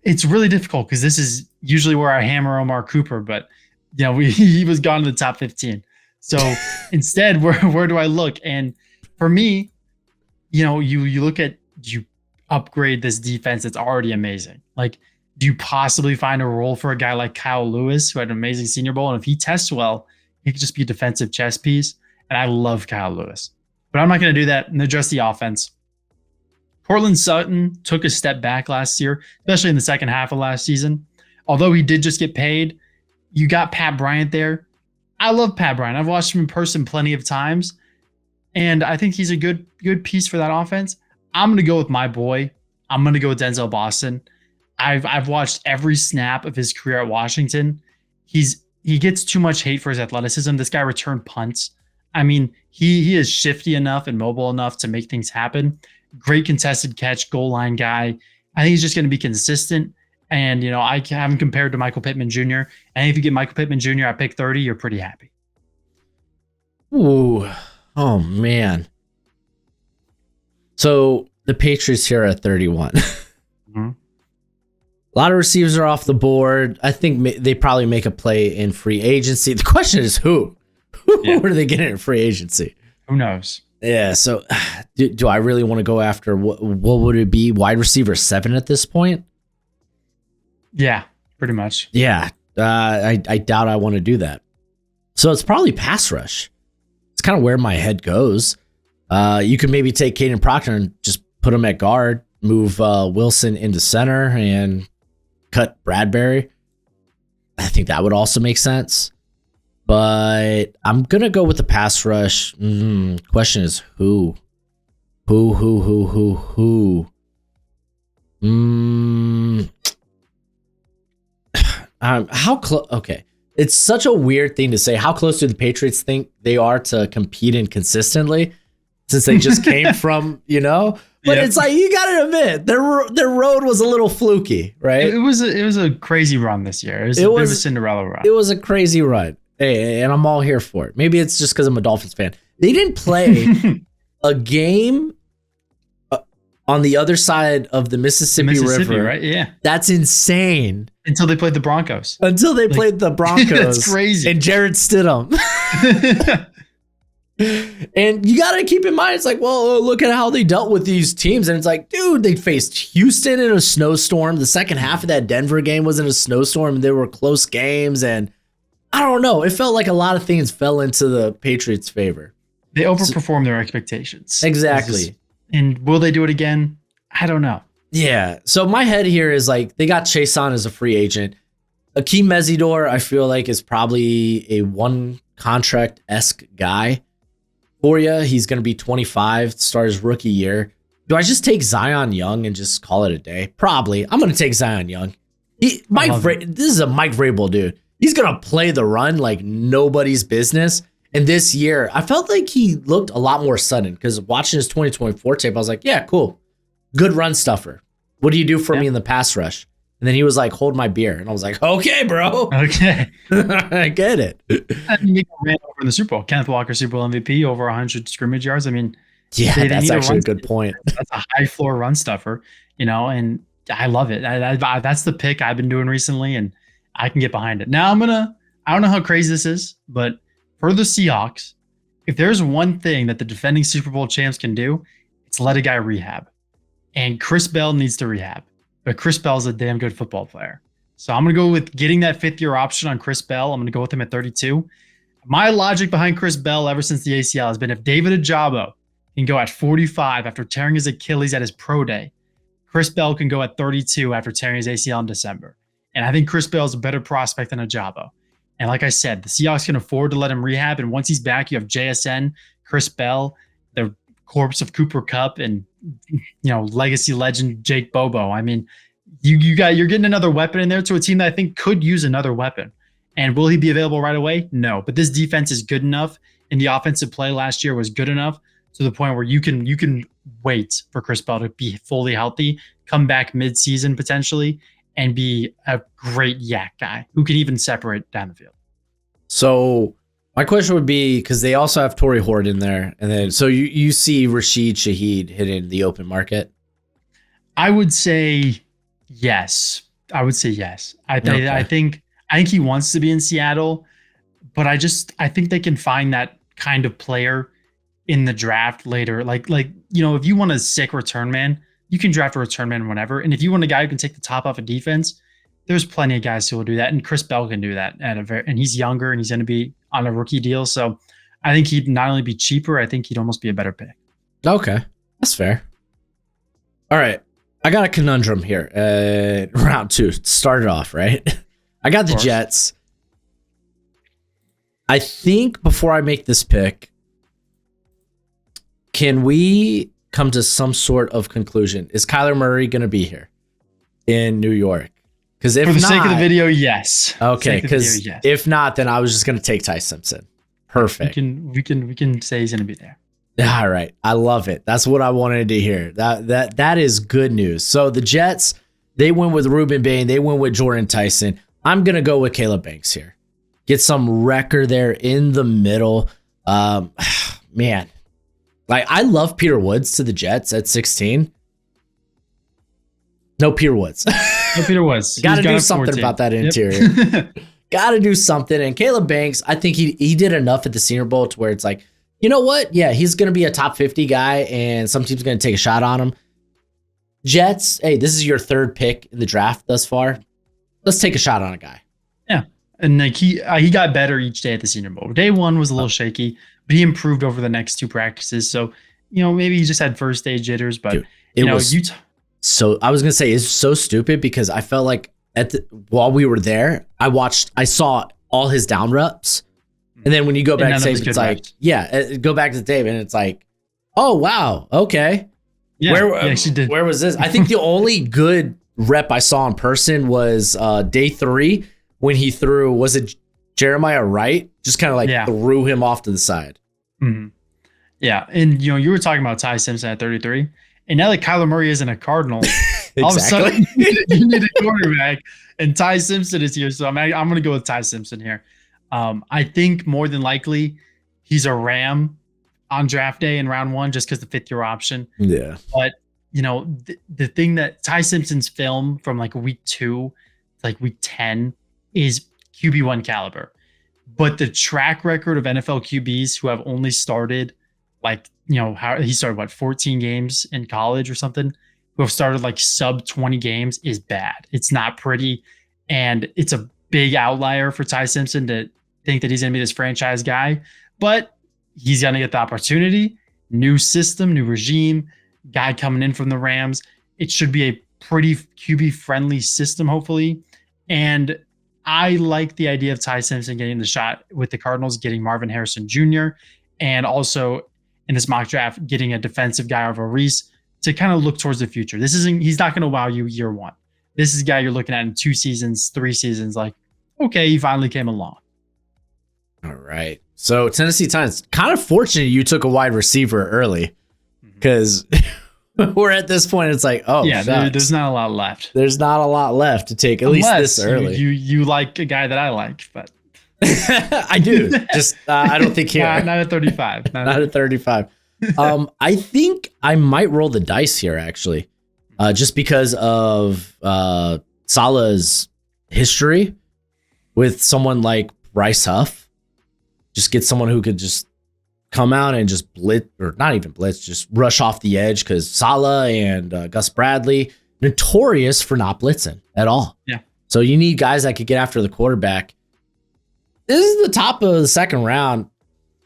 it's really difficult because this is usually where I hammer Omar Cooper, but he was gone in the top 15. So instead, where do I look? And for me, you look at, do you upgrade this defense that's already amazing? Like, do you possibly find a role for a guy like Kyle Lewis, who had an amazing Senior Bowl? And if he tests well, he could just be a defensive chess piece. And I love Kyle Lewis. But I'm not going to do that and address the offense. Cortland Sutton took a step back last year, especially in the second half of last season. Although he did just get paid, you got Pat Bryant there. I love Pat Bryant. I've watched him in person plenty of times, and I think he's a good piece for that offense. I'm going to go with my boy. I'm going to go with Denzel Boston. I've watched every snap of his career at Washington. He gets too much hate for his athleticism. This guy returned punts. I mean, he is shifty enough and mobile enough to make things happen. Great contested catch, goal line guy. I think he's just going to be consistent. And, I have him compared to Michael Pittman Jr. And if you get Michael Pittman Jr. at pick 30, you're pretty happy. Ooh. Oh, man. So the Patriots here at 31. Mm-hmm. A lot of receivers are off the board. I think they probably make a play in free agency. The question is who? Who are they getting in free agency? Who knows? Yeah, so do I really want to go after, what would it be, wide receiver 7 at this point? Yeah, pretty much. Yeah, I doubt I want to do that. So it's probably pass rush. It's kind of where my head goes. You could maybe take Caden Proctor and just put him at guard, move Wilson into center, and cut Bradbury. I think that would also make sense. But I'm going to go with the pass rush. Question is who? Who? How close? Okay. It's such a weird thing to say. How close do the Patriots think they are to competing consistently since they just came from, But It's like, you got to admit, their road was a little fluky, right? It was a crazy run this year. It was a bit of a Cinderella run. It was a crazy run. Hey, and I'm all here for it. Maybe it's just because I'm a Dolphins fan. They didn't play a game on the other side of the Mississippi River. Right? Yeah. That's insane. Until they played the Broncos. Played the Broncos. That's crazy. And Jared Stidham. And you got to keep in mind, it's like, well, look at how they dealt with these teams. And it's like, dude, they faced Houston in a snowstorm. The second half of that Denver game was in a snowstorm. There were close games. And I don't know. It felt like a lot of things fell into the Patriots' favor. They overperformed their expectations. Exactly. And will they do it again? I don't know. Yeah. So my head here is like, they got Chase on as a free agent. Akeem Mesidor, I feel like, is probably a one contract-esque guy for you. He's going to be 25, start his rookie year. Do I just take Zion Young and just call it a day? Probably. I'm going to take Zion Young. This is a Mike Vrabel dude. He's going to play the run like nobody's business. And this year, I felt like he looked a lot more sudden because watching his 2024 tape, I was like, yeah, cool. Good run stuffer. What do you do for me in the pass rush? And then he was like, hold my beer. And I was like, okay, bro. Okay. I get it. I mean, he ran over in the Super Bowl. Kenneth Walker, Super Bowl MVP, over 100 scrimmage yards. I mean, yeah, that's actually a good point. That's a high floor run stuffer, and I love it. That's the pick I've been doing recently, and I can get behind it. Now I don't know how crazy this is, but for the Seahawks, if there's one thing that the defending Super Bowl champs can do, it's let a guy rehab. And Chris Bell needs to rehab. But Chris Bell's a damn good football player. So I'm going to go with getting that 5th-year option on Chris Bell. I'm going to go with him at 32. My logic behind Chris Bell ever since the ACL has been if David Ajabo can go at 45 after tearing his Achilles at his pro day, Chris Bell can go at 32 after tearing his ACL in December. And I think Chris Bell is a better prospect than Ajabo. And like I said, the Seahawks can afford to let him rehab. And once he's back, you have JSN, Chris Bell, the corpse of Cooper Kupp, and legacy legend Jake Bobo. I mean, you're getting another weapon in there to a team that I think could use another weapon. And will he be available right away? No. But this defense is good enough, and the offensive play last year was good enough to the point where you can wait for Chris Bell to be fully healthy, come back mid-season potentially, and be a great yak guy who can even separate down the field. So my question would be, because they also have Torrey Hort in there, and then so you see Rashid Shaheed hitting the open market? I would say yes. I think he wants to be in Seattle, but I think they can find that kind of player in the draft later. Like if you want a sick return man, you can draft a return man whenever. And if you want a guy who can take the top off of defense, there's plenty of guys who will do that. And Chris Bell can do that and he's younger and he's going to be on a rookie deal. So I think he'd not only be cheaper, I think he'd almost be a better pick. Okay. That's fair. All right. I got a conundrum here. Round 2. Start it off, right? I got the Jets. I think before I make this pick, can we come to some sort of conclusion? Is Kyler Murray going to be here in New York? Because if for the not, sake of the video, yes. Okay, because if not, then I was just going to take Ty Simpson. Perfect. We can say he's going to be there. All right, I love it. That's what I wanted to hear. That is good news. So the Jets, they went with Ruben Bain. They went with Jordan Tyson. I'm going to go with Caleb Banks here. Get some wrecker there in the middle. Man, like I love Peter Woods to the Jets at 16. No Peter Woods. No Peter Woods. Got to do something about that interior. Got to do something. And Caleb Banks, I think he did enough at the Senior Bowl to where it's like, you know what? Yeah, he's going to be a top 50 guy, and some team's going to take a shot on him. Jets, hey, this is your 3rd pick in the draft thus far. Let's take a shot on a guy. Yeah, and like he got better each day at the Senior Bowl. Day 1 was a little shaky, but he improved over the next 2 practices. So, maybe he just had first day jitters, but Dude, so I was going to say it's so stupid because I felt like while we were there, I saw all his down reps. And then when you go back to tape, it's like, go back to tape and it's like, oh, wow. Okay. Yeah, she did. Where was this? I think the only good rep I saw in person was day 3 when he threw, was it Jeremiah Wright? Just kind of threw him off to the side. Mm-hmm. Yeah. And, you were talking about Ty Simpson at 33. And now that Kyler Murray isn't a Cardinal, all of a sudden you need a quarterback. And Ty Simpson is here. So I'm going to go with Ty Simpson here. I think more than likely he's a Ram on draft day in round 1 just because the 5th year option. Yeah. But, the thing that Ty Simpson's film from like week 2 to like week 10 is QB1 caliber. But the track record of NFL QBs who have only started how he started 14 games in college or something, who have started like sub 20 games is bad. It's not pretty. And it's a big outlier for Ty Simpson to think that he's going to be this franchise guy, but he's going to get the opportunity. New system, new regime, guy coming in from the Rams. It should be a pretty QB friendly system, hopefully. And I like the idea of Ty Simpson getting the shot with the Cardinals, getting Marvin Harrison Jr., and also in this mock draft, getting a defensive guy over Reese to kind of look towards the future. He's not going to wow you year 1. This is a guy you're looking at in 2 seasons, 3 seasons, like, okay, he finally came along. All right. So Tennessee Titans, kind of fortunate you took a wide receiver early because we're at this point. It's like, oh, yeah, there's not a lot left. There's not a lot left to take, at least this early. You like a guy that I like, but I do. Just I don't think here. Not at 35. Not at 35. I think I might roll the dice here actually, just because of Salah's history with someone like Bryce Huff. Just get someone who could just come out and just blitz, or not even blitz, just rush off the edge, because Salah and Gus Bradley, notorious for not blitzing at all. Yeah. So you need guys that could get after the quarterback. This is the top of the 2nd round.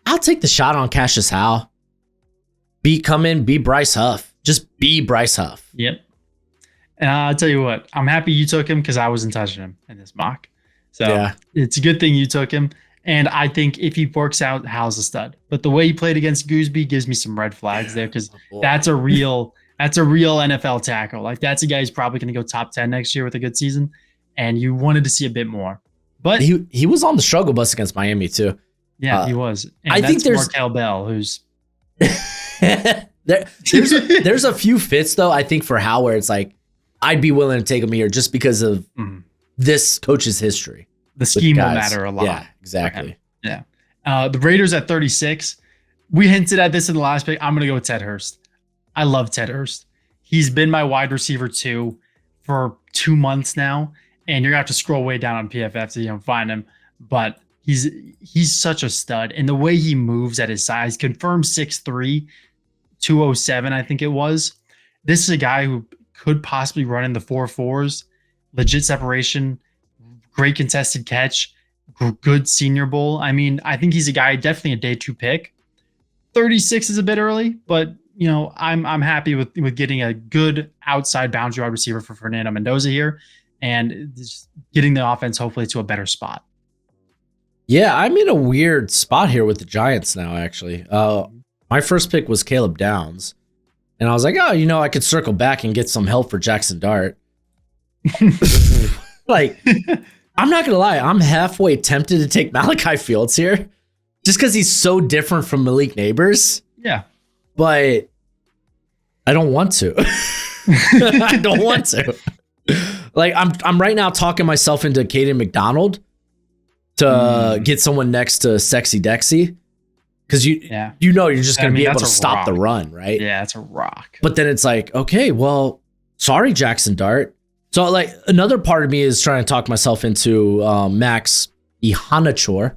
I'll take the shot on Cassius Howe. Be Bryce Huff. Just be Bryce Huff. Yep. And I'll tell you what, I'm happy you took him because I wasn't touching him in this mock. So It's a good thing you took him. And I think if he works out, Howe's a stud. But the way he played against Gooseby gives me some red flags there, because that's a real NFL tackle. Like, that's a guy who's probably going to go top 10 next year with a good season. And you wanted to see a bit more. But he was on the struggle bus against Miami too. Yeah, he was. And I think there's Markel Bell, who's there's a few fits though, I think, for Howe, where it's like I'd be willing to take him here just because of this coach's history. The scheme will matter a lot. Yeah, exactly. Yeah. The Raiders at 36. We hinted at this in the last pick. I'm going to go with Ted Hurst. I love Ted Hurst. He's been my wide receiver 2 for 2 months now, and you're going to have to scroll way down on PFF to find him. But he's such a stud. And the way he moves at his size, confirmed 6'3", 207, I think it was. This is a guy who could possibly run in the 4.4s, legit separation, great contested catch, good Senior Bowl. I mean, I think he's a guy, definitely a day 2 pick. 36 is a bit early, but I'm happy with getting a good outside boundary wide receiver for Fernando Mendoza here, and just getting the offense hopefully to a better spot. Yeah, I'm in a weird spot here with the Giants now, actually. My first pick was Caleb Downs, and I was like, oh, I could circle back and get some help for Jackson Dart. Like, I'm not going to lie, I'm halfway tempted to take Malachi Fields here, just because he's so different from Malik Neighbors. Yeah. But I don't want to. I don't want to. Like, I'm right now talking myself into Caden McDonald to get someone next to Sexy Dexy, because you're just going to be able to stop the run, right? Yeah, it's a rock. But then it's like, okay, well, sorry, Jackson Dart. So like another part of me is trying to talk myself into Max Ihanachor.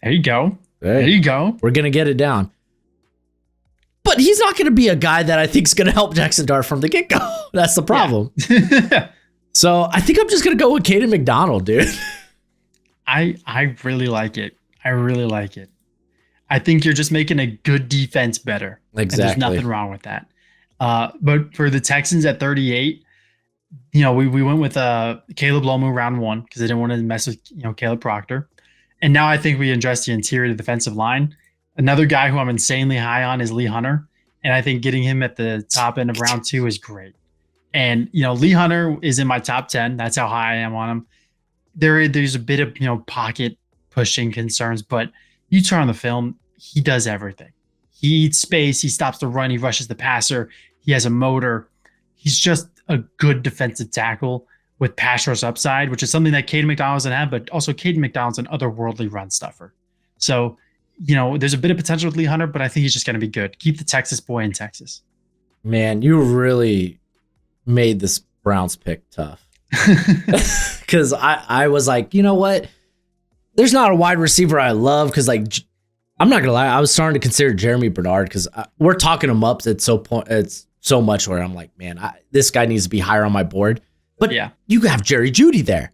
There you go. There you go. We're going to get it down. But he's not going to be a guy that I think is going to help Jackson Dart from the get-go. That's the problem. Yeah. So I think I'm just going to go with Caden McDonald, dude. I really like it. I really like it. I think you're just making a good defense better. Exactly. And there's nothing wrong with that. But for the Texans at 38, we went with Caleb Lomu round 1 because they didn't want to mess with Caleb Proctor. And now I think we address the interior defensive line. Another guy who I'm insanely high on is Lee Hunter. And I think getting him at the top end of round 2 is great. And, Lee Hunter is in my top 10. That's how high I am on him. There's a bit of, pocket pushing concerns, but you turn on the film, he does everything. He eats space. He stops the run. He rushes the passer. He has a motor. He's just a good defensive tackle with pass rush upside, which is something that Caden McDonald doesn't have, but also Caden McDonald's an otherworldly run stuffer. So, there's a bit of potential with Lee Hunter, but I think he's just going to be good. Keep the Texas boy in Texas. Man, you really made this Browns pick tough. Because I was like, you know what? There's not a wide receiver I love because, like, I'm not going to lie, I was starting to consider Jeremy Bernard because we're talking him up. It's so much where I'm like, man, this guy needs to be higher on my board. But yeah, you have Jerry Jeudy there.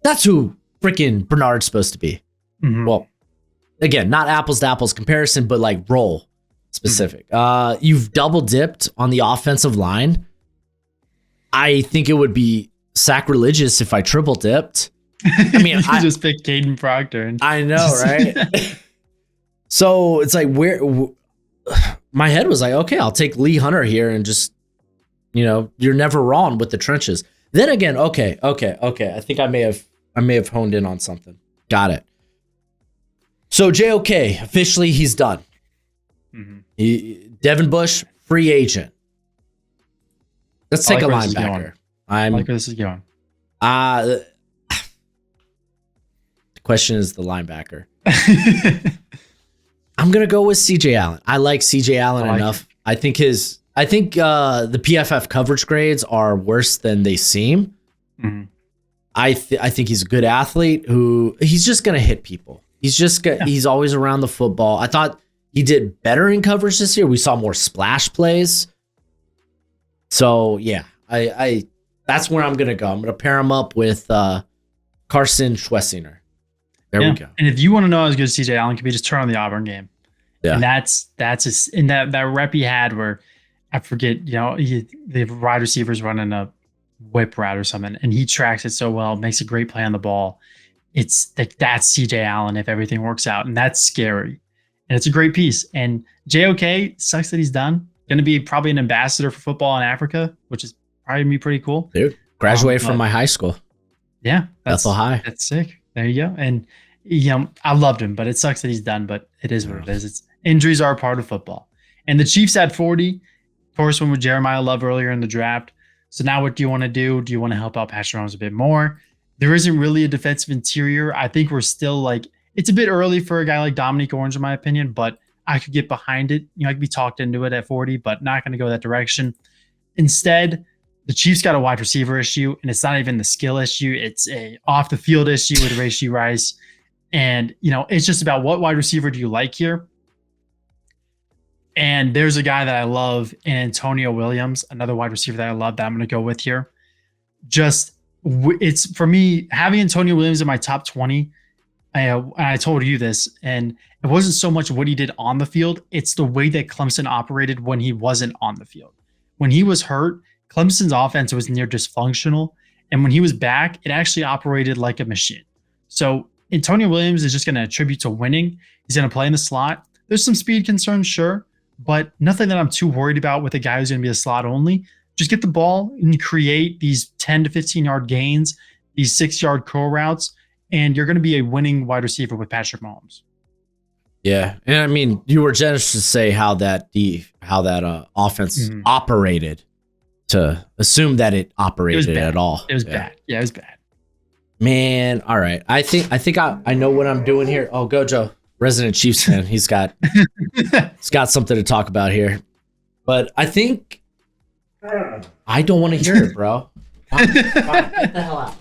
That's who freaking Bernard's supposed to be. Mm-hmm. Well, again, not apples to apples comparison, but like role specific. Mm-hmm. You've double dipped on the offensive line. I think it would be sacrilegious if I triple dipped. I mean, I just picked Caden Proctor. I know, right? So it's like my head was like, okay, I'll take Lee Hunter here and just, you're never wrong with the trenches. Then again, okay. I think I may have honed in on something. Got it. So JOK, officially he's done. Mm-hmm. Devin Bush, free agent. Let's take a linebacker. I like where this is going. The question is the linebacker. I'm gonna go with CJ Allen. I like CJ Allen enough. I think the PFF coverage grades are worse than they seem. Mm-hmm. I think he's a good athlete he's just gonna hit people. He's always around the football. I thought he did better in coverage this year. We saw more splash plays. So yeah, I that's where I'm gonna go. I'm gonna pair him up with Carson Schwessinger. There we go. And if you want to know how good CJ Allen can be, just turn on the Auburn game. Yeah. And that's in that rep he had where I forget, the wide receivers running a whip route or something, and he tracks it so well, makes a great play on the ball. It's like that's CJ Allen if everything works out, and that's scary. And it's a great piece. And JOK sucks that he's done. Going to be probably an ambassador for football in Africa, which is probably gonna be pretty cool. Dude, graduated from my high school. Yeah, Bethel High. That's sick. There you go. And I loved him, but it sucks that he's done. But it is what it is. Injuries are a part of football. And the Chiefs had 40. Of course, went with Jeremiah Love earlier in the draft. So now what do you want to do? Do you want to help out Patrick Mahomes a bit more? There isn't really a defensive interior. I think we're still it's a bit early for a guy like Dominique Orange, in my opinion, but I could get behind it. I could be talked into it at 40, but not going to go that direction. Instead, the Chiefs got a wide receiver issue, and it's not even the skill issue. It's a off the field issue with Rashee Rice. And, it's just about what wide receiver do you like here? And there's a guy that I love in Antonio Williams, another wide receiver that I love that I'm going to go with here. It's for me, having Antonio Williams in my top 20. I told you this, and it wasn't so much what he did on the field. It's the way that Clemson operated when he wasn't on the field. When he was hurt, Clemson's offense was near dysfunctional. And when he was back, it actually operated like a machine. So Antonio Williams is just going to attribute to winning. He's going to play in the slot. There's some speed concerns, sure, but nothing that I'm too worried about with a guy who's going to be a slot only. Just get the ball and create these 10 to 15 yard gains, these 6-yard curl routes, and you're going to be a winning wide receiver with Patrick Mahomes. Yeah, and I mean, you were generous to say how that offense operated. To assume that it operated at all. It was bad. Yeah, it was bad. Man, all right. I think I know what I'm doing here. Oh, Gojo, resident Chiefs fan. He's got something to talk about here. But I think I don't want to hear it, bro. Fine, get the hell out.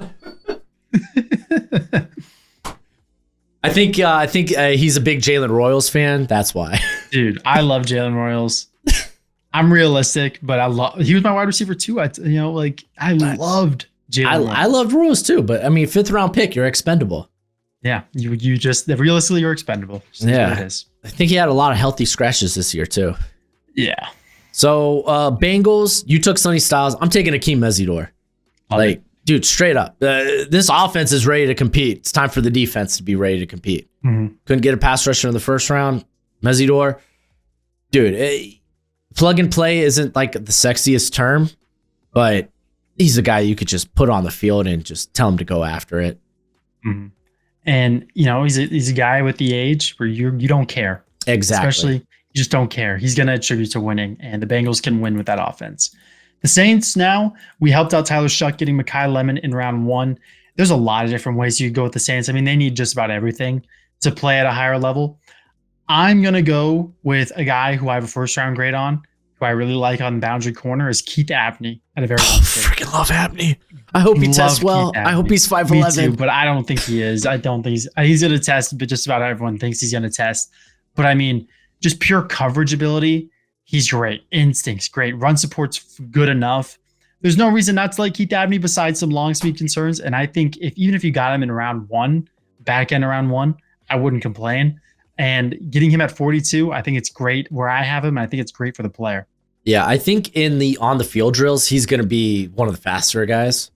I think he's a big Jalen Royals fan. That's why. Dude, I love Jalen Royals. I'm realistic, but he was my wide receiver too. I loved Jalen. I loved Royals too, but I mean, 5th round pick, you're expendable. Yeah, you just realistically you're expendable. Yeah, what it is. I think he had a lot of healthy scratches this year too. Yeah. So Bengals, you took Sonny Styles. I'm taking Akeem Mesidor. Like, dude, straight up, this offense is ready to compete. It's time for the defense to be ready to compete. Couldn't get a pass rusher in the first round. Mesidor, dude. Plug and play isn't like the sexiest term, but he's a guy you could just put on the field and just tell him to go after it. And he's a guy with the age where you don't care. Exactly. Especially you just don't care. He's going to attribute to winning, and the Bengals can win with that offense. The Saints now, we helped out Tyler Shuck getting Mekhi Lemon in round 1. There's a lot of different ways you could go with the Saints. I mean, they need just about everything to play at a higher level. I'm going to go with a guy who I have a first-round grade on, who I really like on boundary corner, is Keith Abney at a very young stage. Freaking love Abney. I hope he tests well. I hope he's 5'11". Me too, but I don't think he is. I don't think he's going to test, but just about everyone thinks he's going to test. But I mean, just pure coverage ability, he's great. Instincts, great. Run support's good enough. There's no reason not to like Keith Abney besides some long speed concerns. And I think even if you got him in round 1, back end of round 1, I wouldn't complain. And getting him at 42, I think it's great where I have him. I think it's great for the player. Yeah, I think in the on the field drills, he's going to be one of the faster guys.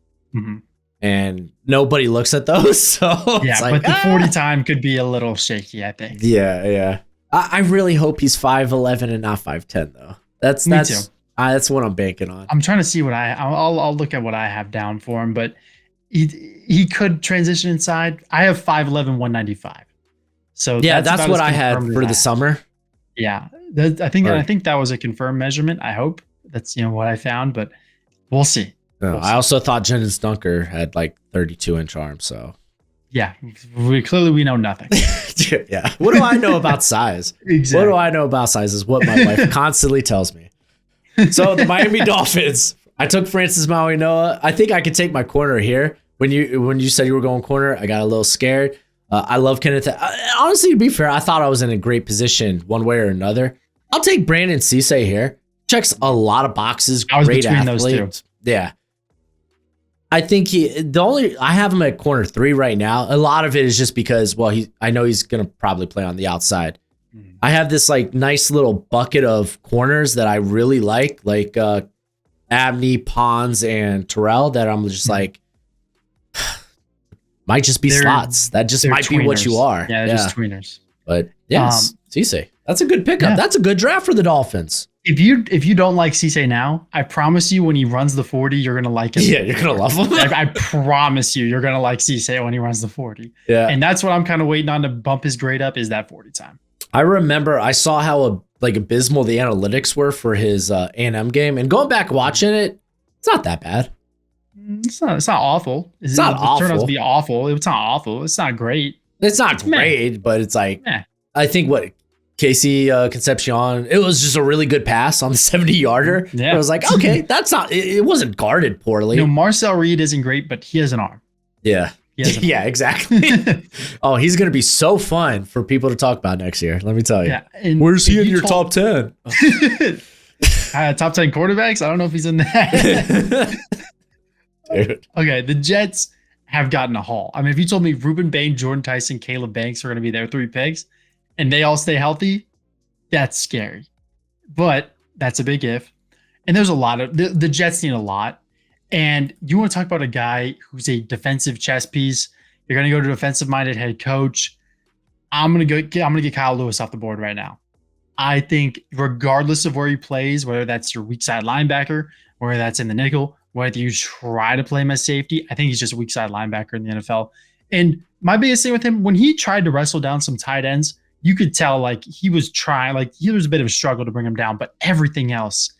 And nobody looks at those. So yeah, but the 40 time could be a little shaky, I think. Yeah. I really hope he's 5'11" and not 5'10", though. That's what I'm banking on. I'm trying to see what I'll look at what I have down for him, but he could transition inside. I have 5'11", 195. So yeah, that's what I had for the summer. Yeah, I think that was a confirmed measurement. I hope that's what I found, but we'll see. No, I also thought Jennings Dunker had like 32-inch arms. So yeah, we know nothing. Yeah, what do I know about size? Exactly. What do I know about size is what my wife constantly tells me. So the Miami Dolphins, I took Francis Maui-Noah. I think I could take my corner here. When you said you were going corner, I got a little scared. I love Kenneth. Honestly, to be fair, I thought I was in a great position one way or another. I'll take Brandon Cisse here. Checks a lot of boxes. I was great between athlete. those two. Yeah. I think I have him at corner 3 right now. A lot of it is just because, I know he's going to probably play on the outside. I have this like nice little bucket of corners that I really like Abney, Pons, and Terrell that I'm just like, might just be slots. That just might tweeners. Be what you are. Yeah, they're just tweeners. But yes, Cisse. That's a good pickup. Yeah. That's a good draft for the Dolphins. If you don't like Cisse now, I promise you when he runs the 40, you're going to like him. Yeah, you're going to love him. I promise you're going to like Cisse when he runs the 40. Yeah. And that's what I'm kind of waiting on to bump his grade up is that 40 time. I remember I saw how abysmal the analytics were for his A&M game. And going back watching it, it's not that bad. It's not awful. It's not awful. It turned out to be awful. It's not awful. It's not great. It's not great, but it's like, I think Casey Concepcion, it was just a really good pass on the 70-yarder. Yeah. I was like, okay, that's not, it wasn't guarded poorly. Marcel Reed isn't great, but he has an arm. Yeah. He has Yeah, exactly. Oh, he's going to be so fun for people to talk about next year. Let me tell you. Yeah, and Where's he if in you your top 10? top 10 quarterbacks? I don't know if he's in that. Dude. Okay, the Jets have gotten a haul. I mean, if you told me Reuben Bain, Jordan Tyson, Caleb Banks are going to be their 3 picks, and they all stay healthy, that's scary. But that's a big if. And there's a lot of the Jets need a lot. And you want to talk about a guy who's a defensive chess piece. You're going to go to defensive minded head coach. I'm going to get Kyle Lewis off the board right now. I think regardless of where he plays, whether that's your weak side linebacker, whether that's in the nickel, whether you try to play him as safety, I think he's just a weak side linebacker in the NFL. And my biggest thing with him, when he tried to wrestle down some tight ends, you could tell like he was trying, like he was a bit of a struggle to bring him down, but everything else,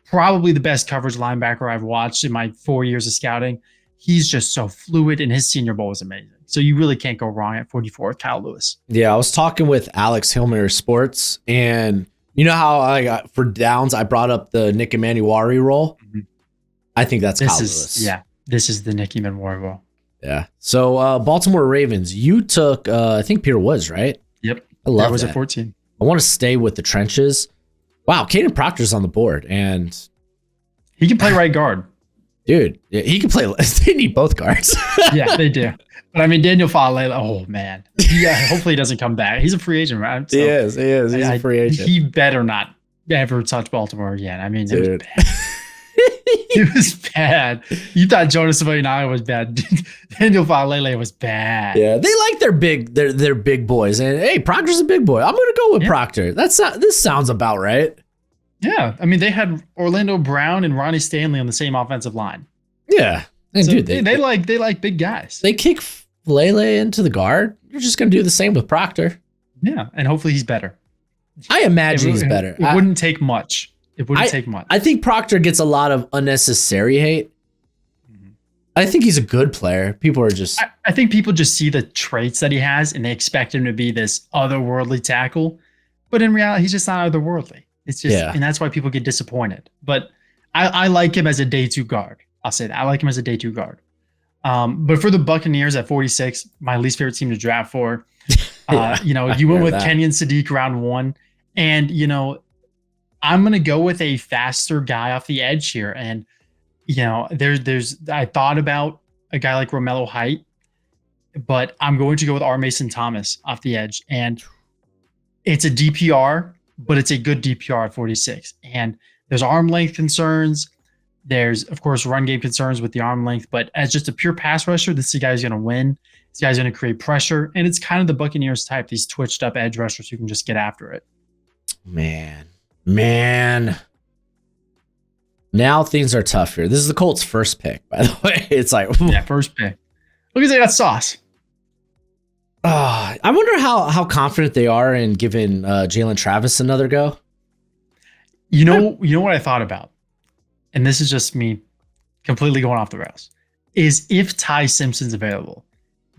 probably the best coverage linebacker I've watched in my 4 years of scouting. He's just so fluid, and his Senior Bowl was amazing. So you really can't go wrong at 44 with Kyle Lewis. Yeah, I was talking with Alex Hilmer Sports, and you know how I got for downs, I brought up the Nick Emanuari role. Mm-hmm. I think that's Kyle Lewis. Yeah, this is the Nick Emanuari role. Yeah. So Baltimore Ravens, you took, I think Peter Woods, right? Yep. I love that. Was at 14. I want to stay with the trenches. Wow, Caden Proctor's on the board, and he can play right guard. Dude, he can play. They need both guards. Yeah, they do. But I mean, Daniel Faalele, oh man. Yeah, hopefully he doesn't come back. He's a free agent, right? So, he is. He's a free agent. He better not ever touch Baltimore again. I mean, it was bad. It was bad. You thought Jonas Savaiinaga was bad. Daniel Faalele was bad. Yeah, they like their big boys. And hey, Proctor's a big boy. I'm gonna go with Proctor. This sounds about right. Yeah, I mean, they had Orlando Brown and Ronnie Stanley on the same offensive line. Yeah, and so dude, they like big guys. They kick Lele into the guard. You're just gonna do the same with Proctor. Yeah, and hopefully he's better. I imagine he's better. It wouldn't take much. It wouldn't take much. I think Proctor gets a lot of unnecessary hate. Mm-hmm. I think he's a good player. People are just. I think people just see the traits that he has and they expect him to be this otherworldly tackle, but in reality, he's just not otherworldly. It's just, and that's why people get disappointed. But I like him as a day 2 guard. I'll say that. I like him as a day 2 guard. But for the Buccaneers at 46, my least favorite team to draft for, you went with Kenyon Sadiq round 1. And, I'm going to go with a faster guy off the edge here. And, I thought about a guy like Romello Height, but I'm going to go with R. Mason Thomas off the edge. And it's a DPR, but it's a good DPR at 46. And there's arm length concerns. There's, of course, run game concerns with the arm length. But as just a pure pass rusher, this is a guy who's going to win. This guy's going to create pressure. And it's kind of the Buccaneers type, these twitched up edge rushers who can just get after it. Man. Now things are tough here. This is the Colts' first pick, by the way. It's like, first pick. Look at they got sauce. I wonder how confident they are in giving Jalen Travis another go. You know what I thought about, and this is just me completely going off the rails, is if Ty Simpson's available.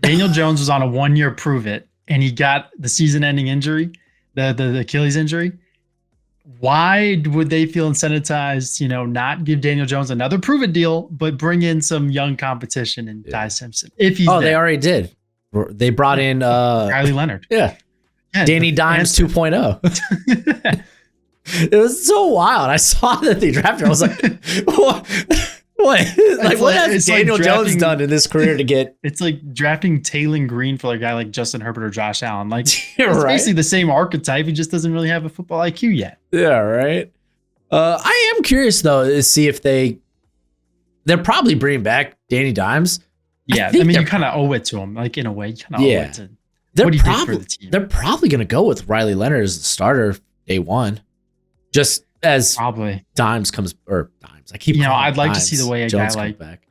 Daniel Jones was on a 1-year prove it, and he got the season-ending injury, the Achilles injury. Why would they feel incentivized, not give Daniel Jones another prove it deal, but bring in some young competition in Ty Simpson? If he's they already did. They brought in Riley Leonard. Yeah. Danny Dimes 2.0. It was so wild. I saw that they drafted. I was like, what? What has Daniel Jones done in this career to get? It's like drafting Taylor Green for a guy like Justin Herbert or Josh Allen. Like, it's basically the same archetype. He just doesn't really have a football IQ yet. Yeah, right. I am curious, though, to see if they're probably bringing back Danny Dimes. Yeah, I mean, you kind of owe it to him. Like, in a way, you kind of owe it to what he did for the team. They're probably going to go with Riley Leonard as the starter day 1. Just as probably Dimes comes, or Dimes. I keep I'd like Dimes. to see the way a Jones guy like, back.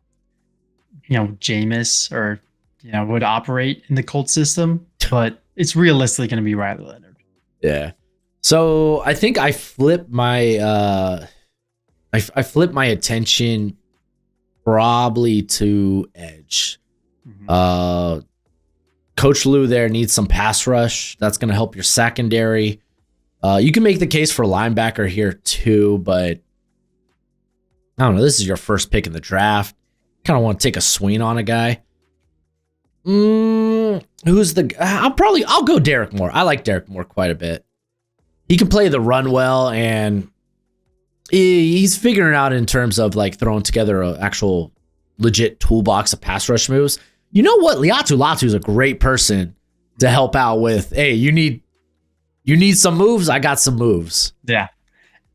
Jameis or, would operate in the Colts system, but it's realistically going to be Riley Leonard. Yeah. So I think I flipped my, I flipped my attention probably to edge. Mm-hmm. Coach Lou there needs some pass rush. That's going to help your secondary. You can make the case for linebacker here too, but I don't know. This is your first pick in the draft. Kind of want to take a swing on a guy. Who's the? I'll go Derek Moore. I like Derek Moore quite a bit. He can play the run well, and he's figuring out in terms of like throwing together an actual legit toolbox of pass rush moves. You know what? Liatu Latu is a great person to help out with. Hey, you need some moves. I got some moves. Yeah,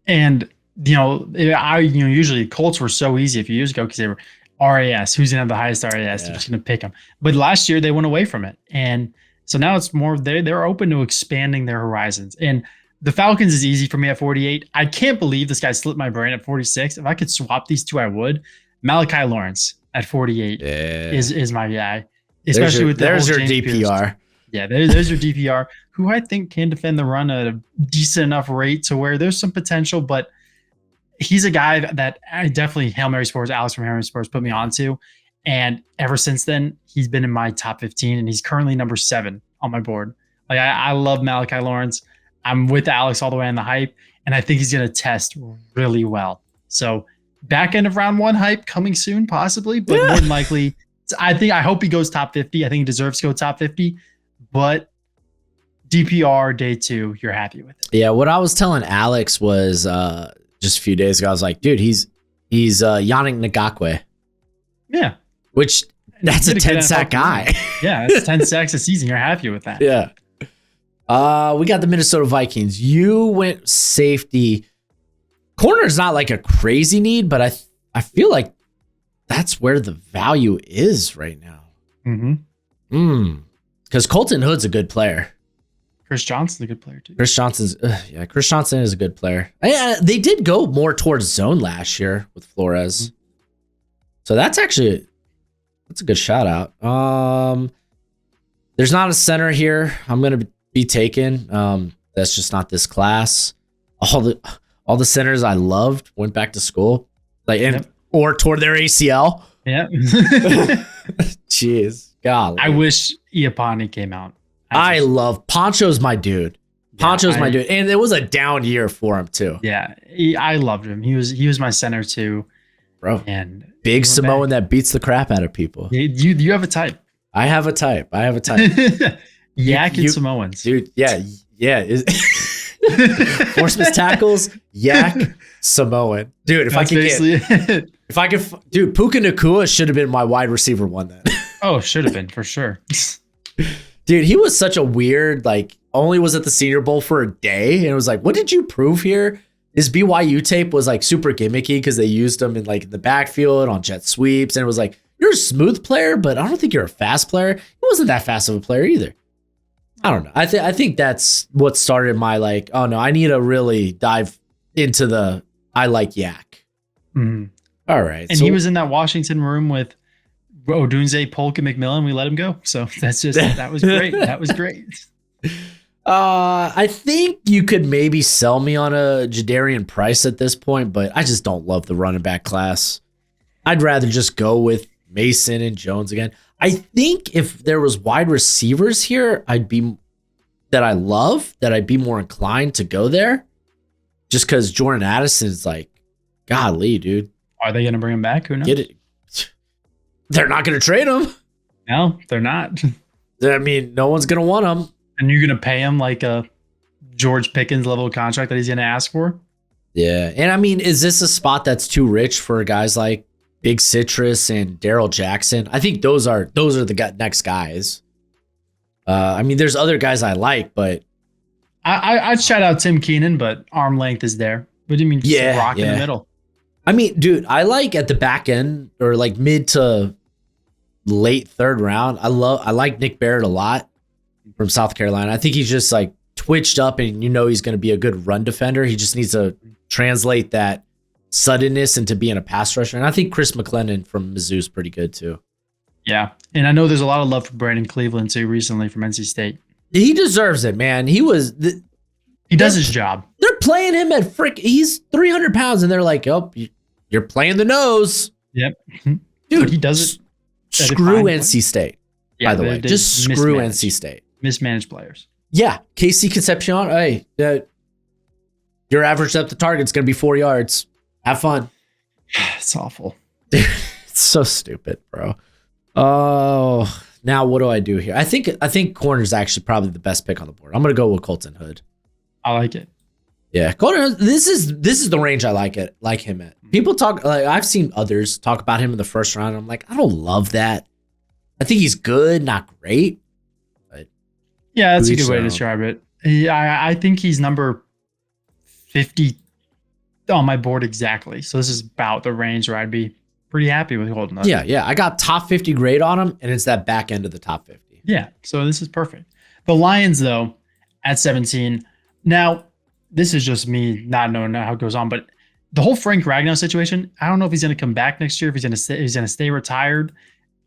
and usually Colts were so easy a few years ago because they were RAS. Who's gonna have the highest RAS? Yeah. They're just gonna pick them. But last year they went away from it, and so now it's more they're open to expanding their horizons. And the Falcons is easy for me at 48. I can't believe this guy slipped my brain at 46. If I could swap these two, I would. Malachi Lawrence at 48 is my guy, especially with there's your DPR. Pierce. Yeah, there's your DPR, who I think can defend the run at a decent enough rate to where there's some potential, but he's a guy that I definitely Hail Mary Sports, Alex from Hail Mary Sports put me onto. And ever since then, he's been in my top 15, and he's currently number 7 on my board. Like I love Malachi Lawrence. I'm with Alex all the way on the hype, and I think he's going to test really well. So back end of round 1 hype coming soon, possibly, but more than likely, I hope he goes top 50. I think he deserves to go top 50, but DPR day 2, you're happy with it. Yeah. What I was telling Alex was just a few days ago, I was like, dude, he's Yannick Ngakoue. Yeah. Which that's a 10 sack guy. Yeah. That's 10 sacks a season. You're happy with that. Yeah. We got the Minnesota Vikings. You went safety. Corner is not like a crazy need, but I feel like that's where the value is right now. Because Colton Hood's a good player. Chris Johnson's a good player too. Chris Johnson is a good player. They did go more towards zone last year with Flores. So that's a good shout out. There's not a center here I'm going to be taken. That's just not this class. All the centers I loved went back to school, or toward their ACL. Yeah. Jeez, God. I wish Iapani came out. I love Poncho's my dude. Poncho's my dude, and it was a down year for him too. Yeah, I loved him. He was my center too, bro. And big Samoan that beats the crap out of people. You have a type. I have a type. Yak and Samoans, dude. Yeah. Horseman's tackles, Yak, Samoan, dude. If I could, dude, Puka Nacua should have been my wide receiver one then. Oh, should have been for sure. Dude, he was such a weird, only was at the Senior Bowl for a day. And it was like, what did you prove here? His BYU tape was super gimmicky because they used him in the backfield on jet sweeps. And it was like, you're a smooth player, but I don't think you're a fast player. He wasn't that fast of a player either. I don't know. I think that's what started my oh no, I need to really dive into I like Yak. Mm-hmm. All right. And he was in that Washington room with Odunze, Polk, and McMillan. We let him go. So that was great. That was great. I think you could maybe sell me on a Jadarian Price at this point, but I just don't love the running back class. I'd rather just go with Mason and Jones again. I think if there was wide receivers here, I'd be more inclined to go there. Just because Jordan Addison's golly, dude. Are they going to bring him back? Who knows? Get it. They're not going to trade him. No, they're not. I mean, no one's going to want him. And you're going to pay him a George Pickens level contract that he's going to ask for? Yeah. And I mean, is this a spot that's too rich for guys like Big Citrus and Daryl Jackson? I think those are the next guys. I mean, there's other guys I like, but I'd shout out Tim Keenan, but arm length is there. What do you mean? Just rock in the middle. I mean, dude, I like at the back end or mid to late 3rd round. I like Nick Barrett a lot from South Carolina. I think he's just twitched up, and he's going to be a good run defender. He just needs to translate that suddenness into being a pass rusher. And I think Chris McClendon from Mizzou is pretty good too. Yeah. And I know there's a lot of love for Brandon Cleveland too recently from NC State. He deserves it, man. He does his job. They're playing him at he's 300 pounds and they're like, oh, you're playing the nose. Yep. Dude, but he does it. Screw NC State, by the way. They just screw NC State. Mismanaged players. Yeah. KC Concepcion, hey, your average depth of target's going to be 4 yards. Have fun. It's awful. It's so stupid, bro. Oh, Now what do I do here? I think corner is actually probably the best pick on the board. I'm gonna go with Colton Hood. I like it. Yeah, Colton. This is the range I like him at. People talk like I've seen others talk about him in the first round. I'm like, I don't love that. I think he's good, not great. But yeah, that's a good way to describe it. I think he's number 50 on my board exactly. So this is about the range where I'd be pretty happy with Colton Hood. Yeah. I got top 50 grade on him, and it's that back end of the top 50. Yeah, so this is perfect. The Lions, though, at 17. Now, this is just me not knowing how it goes on, but the whole Frank Ragnow situation, I don't know if he's going to come back next year, if he's going to stay retired.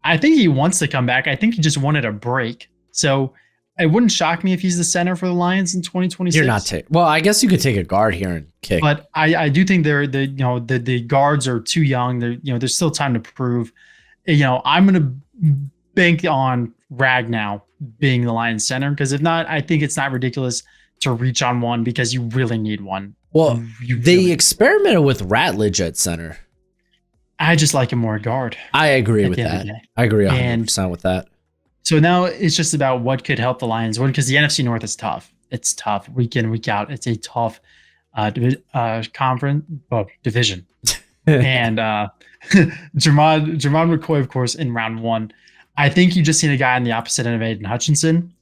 I think he wants to come back. I think he just wanted a break. So it wouldn't shock me if he's the center for the Lions in 2026. You're not well, I guess you could take a guard here and kick. But I do think the guards are too young. There's still time to prove. I'm going to bank on Ragnow being the Lions center, because if not, I think it's not ridiculous to reach on one, because you really need one. Well, they experimented with Ratledge at center. I just like him more guard. I agree with that. I agree 100% with that. So now it's just about what could help the Lions win, because the NFC North is tough. It's tough week in, week out. It's a tough division. And Jermon McCoy, of course, in round one. I think you just seen a guy on the opposite end of Aiden Hutchinson.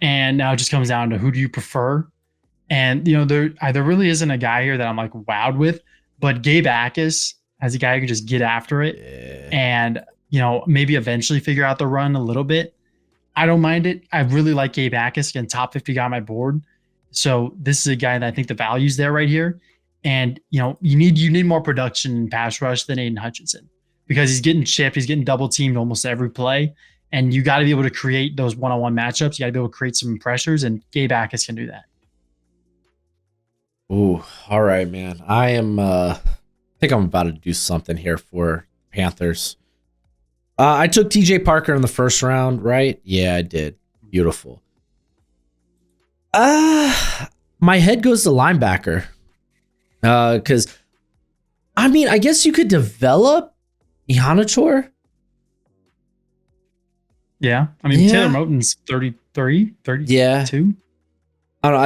And now it just comes down to who do you prefer? And, there really isn't a guy here that I'm like wowed with, but Gabe Akis as a guy who can just get after it and, maybe eventually figure out the run a little bit. I don't mind it. I really like Gabe Akis, again, top 50 guy on my board. So this is a guy that I think the value's there right here. And, you need more production in pass rush than Aiden Hutchinson, because he's getting chipped. He's getting double teamed almost every play. And you got to be able to create those one-on-one matchups. You got to be able to create some pressures, and Gabe Akis can do that. Ooh, all right, man. I think I'm about to do something here for Panthers. I took TJ Parker in the first round, right? Yeah, I did. Beautiful. My head goes to linebacker. Because, I guess you could develop Iheanacho. Yeah. Taylor Moton's 33, 32. Yeah. I don't know.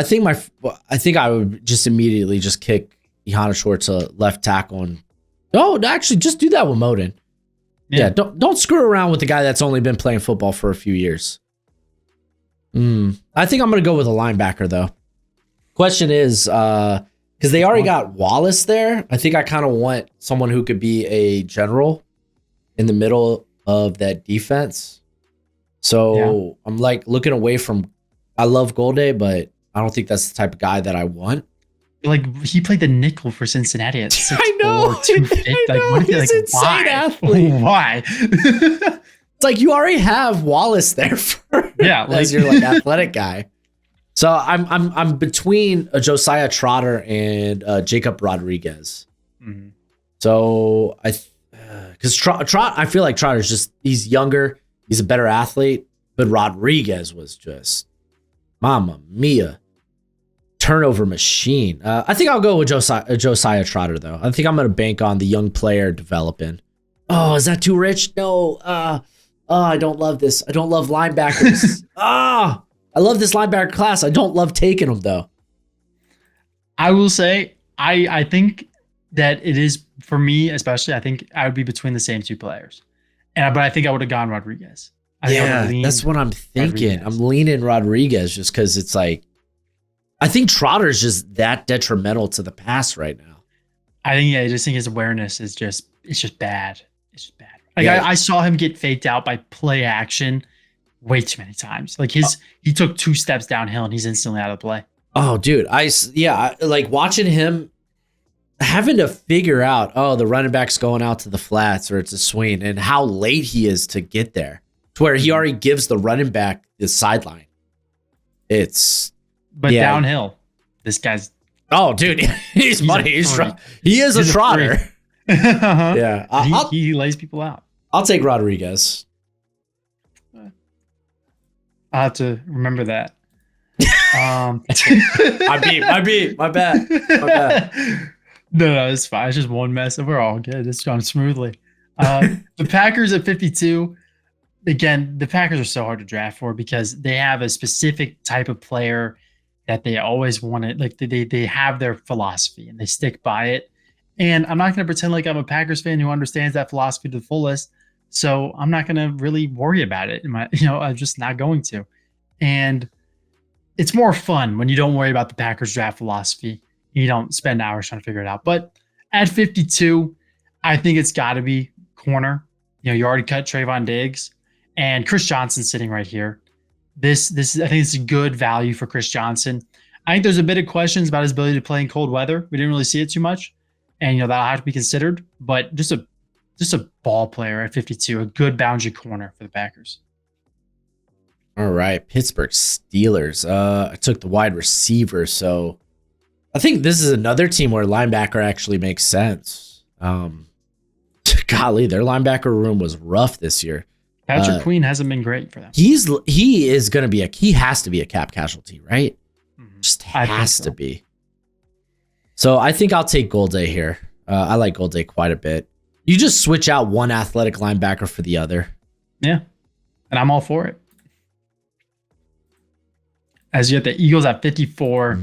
I think I would just immediately just kick Iheanacho to left tackle and actually just do that with Moton. Yeah. Don't screw around with the guy that's only been playing football for a few years. I think I'm gonna go with a linebacker though. Question is, because they already got Wallace there, I think I kind of want someone who could be a general in the middle of that defense. So I'm like looking away from. I love Golday, but I don't think that's the type of guy that I want. Like, he played the nickel for Cincinnati at 6'4", I know. 250. Like, he's an insane athlete. Why? It's like you already have Wallace there as your athletic guy. So I'm between a Josiah Trotter and Jacob Rodriguez. Mm-hmm. So because I feel like Trotter's he's younger, he's a better athlete, but Rodriguez was just Mamma Mia. Turnover machine. I think I'll go with Josiah Trotter, though. I think I'm going to bank on the young player developing. Oh, is that too rich? No. I don't love this. I don't love linebackers. I love this linebacker class. I don't love taking them, though. I will say, I think that it is, for me especially, I think I would be between the same two players. But I think I would have gone Rodriguez. That's what I'm thinking. Rodriguez. I'm leaning Rodriguez just because it's like, I think Trotter's just that detrimental to the pass right now. I just think his awareness is it's just bad. It's just bad. Like I saw him get faked out by play action way too many times. Like he took 2 steps downhill and he's instantly out of the play. Oh, dude. I like watching him having to figure out, the running back's going out to the flats or it's a swing, and how late he is to get there to where he already gives the running back the sideline. But downhill, this guy's. Oh, dude, he's funny. He is a trotter. Yeah, he lays people out. I'll take Rodriguez. I'll have to remember that. My bad. No, it's fine. It's just one mess, and we're all good. It's gone smoothly. The Packers at 52. again, the Packers are so hard to draft for because they have a specific type of player that they always wanted. Like they have their philosophy and they stick by it. And I'm not going to pretend like I'm a Packers fan who understands that philosophy to the fullest. So I'm not going to really worry about it. I'm just not going to. And it's more fun when you don't worry about the Packers draft philosophy. You don't spend hours trying to figure it out. But at 52, I think it's got to be corner. You already cut Trayvon Diggs and Chris Johnson sitting right here. This I think it's a good value for Chris Johnson. I think there's a bit of questions about his ability to play in cold weather. We didn't really see it too much, and that'll have to be considered. But just a ball player at 52, a good boundary corner for the Packers. All right, Pittsburgh Steelers. I took the wide receiver, so I think this is another team where linebacker actually makes sense. Golly, their linebacker room was rough this year. Patrick Queen hasn't been great for them. He has to be a cap casualty, right? Mm-hmm. Just has to be. So I think I'll take Golday here. I like Golday quite a bit. You just switch out one athletic linebacker for the other. Yeah, and I'm all for it. As you have the Eagles at 54,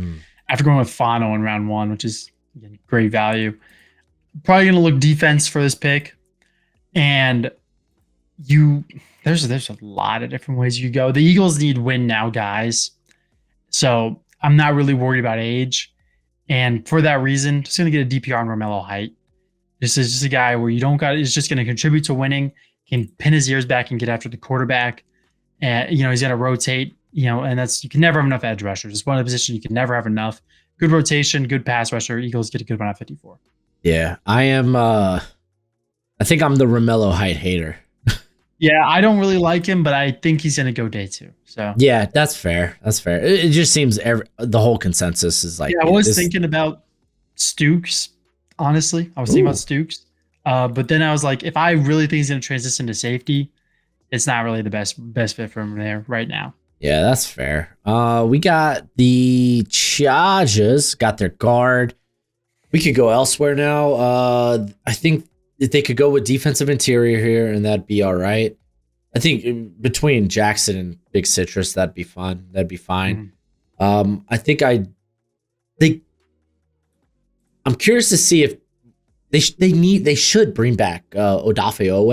after going with Fano in round 1, which is again, great value. Probably going to look defense for this pick. And there's a lot of different ways you go. The Eagles need win now, guys. So I'm not really worried about age. And for that reason, just going to get a DPR on Romello Height. This is just a guy where is just going to contribute to winning, can pin his ears back and get after the quarterback. And, he's going to rotate, and you can never have enough edge rushers. It's one of the positions you can never have enough. Good rotation, good pass rusher. Eagles get a good one at 54. Yeah, I am. I think I'm the Romello Height hater. Yeah, I don't really like him, but I think he's going to go day 2. So yeah, that's fair. That's fair. It just seems the whole consensus is like. Yeah, I was thinking about Stooks. Honestly, I was thinking about Stooks, but then I was like, if I really think he's going to transition to safety, it's not really the best fit for him there right now. Yeah, that's fair. We got the Chargers, got their guard. We could go elsewhere now. I think if they could go with defensive interior here, and that'd be all right. I think between Jackson and Big Citrus, that'd be fun. That'd be fine. I think I'm curious to see if they should bring back Odafe Owe.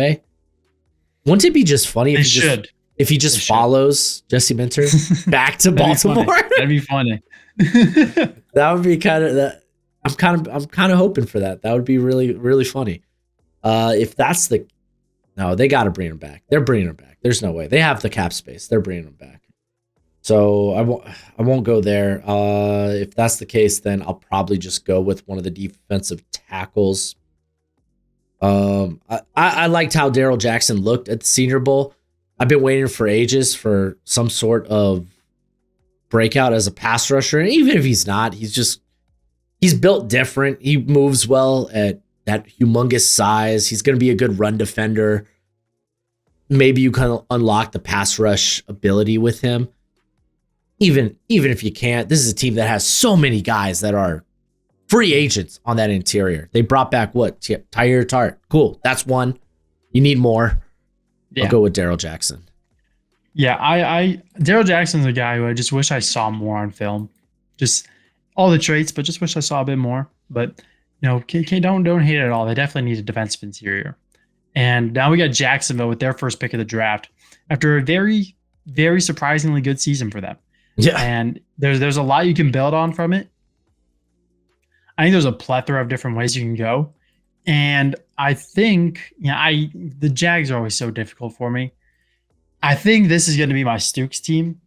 Wouldn't it be just funny if he just follows Jesse Minter back to Baltimore? That'd be funny. That would be kind of that. I'm kind of hoping for that. That would be really, really funny. If that's no, they got to bring him back. They're bringing him back. There's no way. They have the cap space. They're bringing him back. So I won't go there. If that's the case, then I'll probably just go with one of the defensive tackles. I liked how Darrell Jackson looked at the Senior Bowl. I've been waiting for ages for some sort of breakout as a pass rusher. And even if he's not, he's built different. He moves well at that humongous size. He's going to be a good run defender. Maybe you kind of unlock the pass rush ability with him. Even if you can't, this is a team that has so many guys that are free agents on that interior. They brought back what? Tyre Tart. Cool. That's one. You need more. Yeah. I'll go with Darrell Jackson. Yeah, Darrell Jackson's a guy who I just wish I saw more on film. Just all the traits, but just wish I saw a bit more. But don't hate it at all. They definitely need a defensive interior. And now we got Jacksonville with their first pick of the draft after a very, very surprisingly good season for them. Yeah. And there's a lot you can build on from it. I think there's a plethora of different ways you can go. And I think, the Jags are always so difficult for me. I think this is going to be my Stooks team,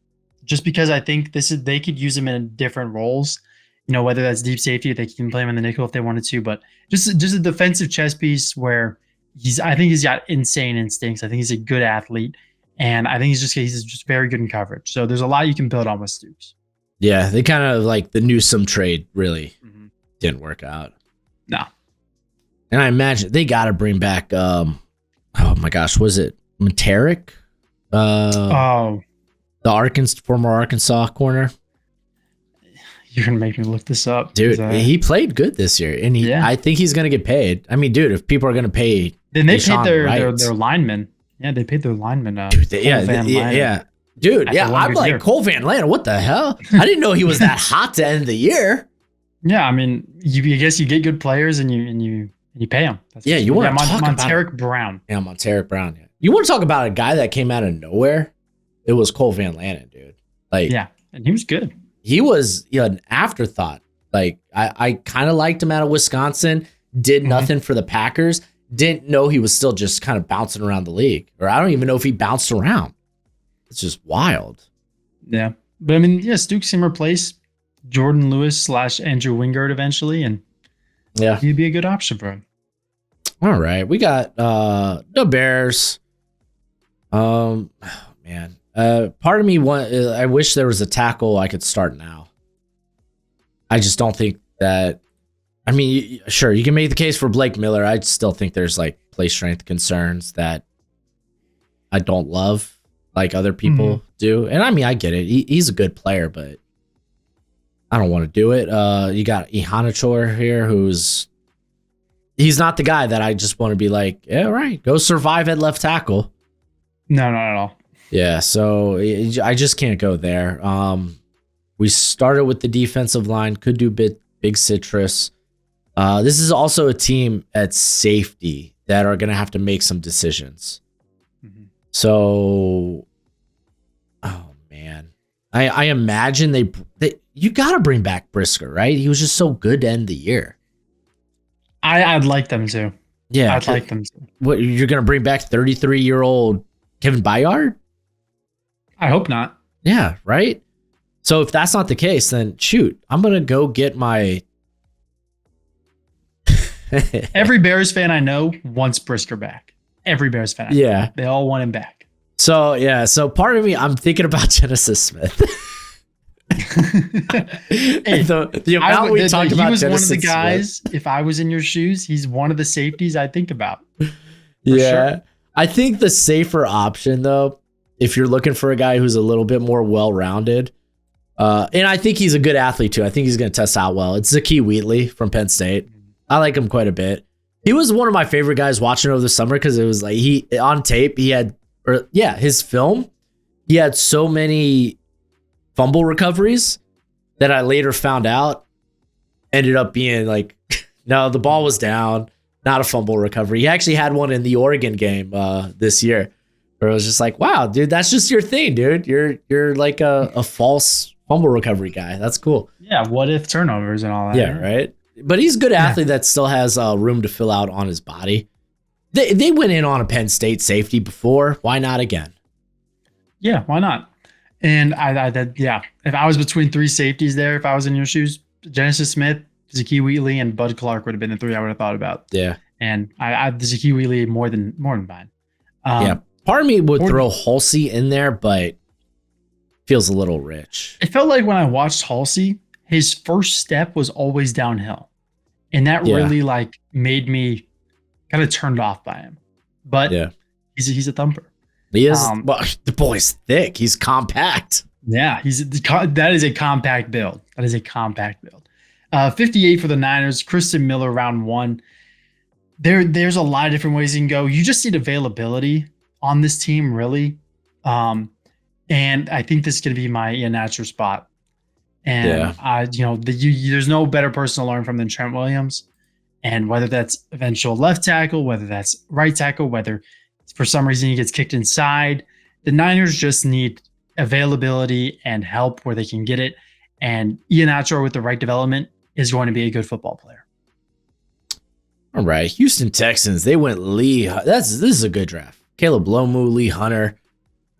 just because I think they could use him in different roles. Whether that's deep safety, they can play him in the nickel if they wanted to, but just a defensive chess piece where I think he's got insane instincts. I think he's a good athlete, and I think he's just very good in coverage. So there's a lot you can build on with Stooks. Yeah, they kind of like the Newsome trade really didn't work out. No. And I imagine they got to bring back, oh my gosh, was it Materik? The former Arkansas corner. You're going to make me look this up. Dude, he played good this year, and I think he's going to get paid. I mean, dude, if people are going to pay... Then they paid their linemen. Yeah, they paid their lineman. Dude, Cole Van Lanner yeah. Dude, after yeah, one I'm good like, year. Cole Van Lanner, what the hell? I didn't know he was that hot to end the year. Yeah, I mean, I guess you get good players and you pay them. Yeah, you want to talk about Monteric Brown. Yeah, Monteric Brown. Yeah. You want to talk about a guy that came out of nowhere? It was Cole Van Lanner, dude. Like, Yeah, and he was good. he was an afterthought. Like, I kind of liked him out of Wisconsin. Did nothing for the Packers. Didn't know he was still just kind of bouncing around the league, or I don't even know if he bounced around. It's just wild. Yeah, but I mean, yeah, Stooks can replace Jordan Lewis / Andrew Wingard eventually, and Yeah. he'd be a good option for him. All right, we got the Bears. Oh, man. Part of me I wish there was a tackle I could start now. I just don't think that. I mean, sure, you can make the case for Blake Miller. I still think there's like play strength concerns that I don't love like other people do. And I mean, I get it. He's a good player, but I don't want to do it. You got Ihanachor here, he's not the guy that I just want to be like, yeah, right, go survive at left tackle. No, not at all. Yeah, so I just can't go there. We started with the defensive line, could do big citrus. This is also a team at safety that are going to have to make some decisions. So, oh man, I imagine they you got to bring back Brisker, right? He was just so good to end the year. I'd like them to. Yeah, I'd like them to. What, you're going to bring back 33-year-old Kevin Byard? I hope not. Yeah, right? So if that's not the case, then shoot, I'm going to go get my... Every Bears fan I know wants Brisker back. Every Bears fan I know. Yeah. They all want him back. So, yeah. So part of me, I'm thinking about Genesis Smith. Hey, the amount we talked about he was Genesis one of the guys, Smith. if I was in your shoes, he's one of the safeties I think about. Yeah. Sure. I think the safer option, though, if you're looking for a guy who's a little bit more well-rounded, and I think he's a good athlete, too. I think he's going to test out well. It's Zakee Wheatley from Penn State. I like him quite a bit. He was one of my favorite guys watching over the summer because it was like on tape, his film, he had so many fumble recoveries that I later found out ended up being like, no, the ball was down, not a fumble recovery. He actually had one in the Oregon game this year where I was just like, wow, dude, that's just your thing, dude. You're like a false fumble recovery guy. That's cool. Yeah, what if turnovers and all that. Yeah, right. But he's a good athlete that still has room to fill out on his body. They went in on a Penn State safety before. Why not again? Yeah, why not? And if I was between three safeties there, if I was in your shoes, Genesis Smith, Zakee Wheatley, and Bud Clark would have been the three I would have thought about. Yeah. And I the Zakee Wheatley more than fine. Yeah. Part of me would throw Halsey in there, but feels a little rich. It felt like when I watched Halsey, his first step was always downhill. And that really like made me kind of turned off by him. But he's a thumper. He is. Well, the boy's thick. He's compact. Yeah, that is a compact build. 58 for the Niners. Kristen Miller, round one. There's a lot of different ways you can go. You just need availability on this team, really. And I think this is going to be my natural spot. And there's no better person to learn from than Trent Williams. And whether that's eventual left tackle, whether that's right tackle, whether for some reason he gets kicked inside, the Niners just need availability and help where they can get it. And Ian Atcher with the right development is going to be a good football player. All right, Houston Texans. They went Lee. This is a good draft. Caleb Lomu, Lee Hunter.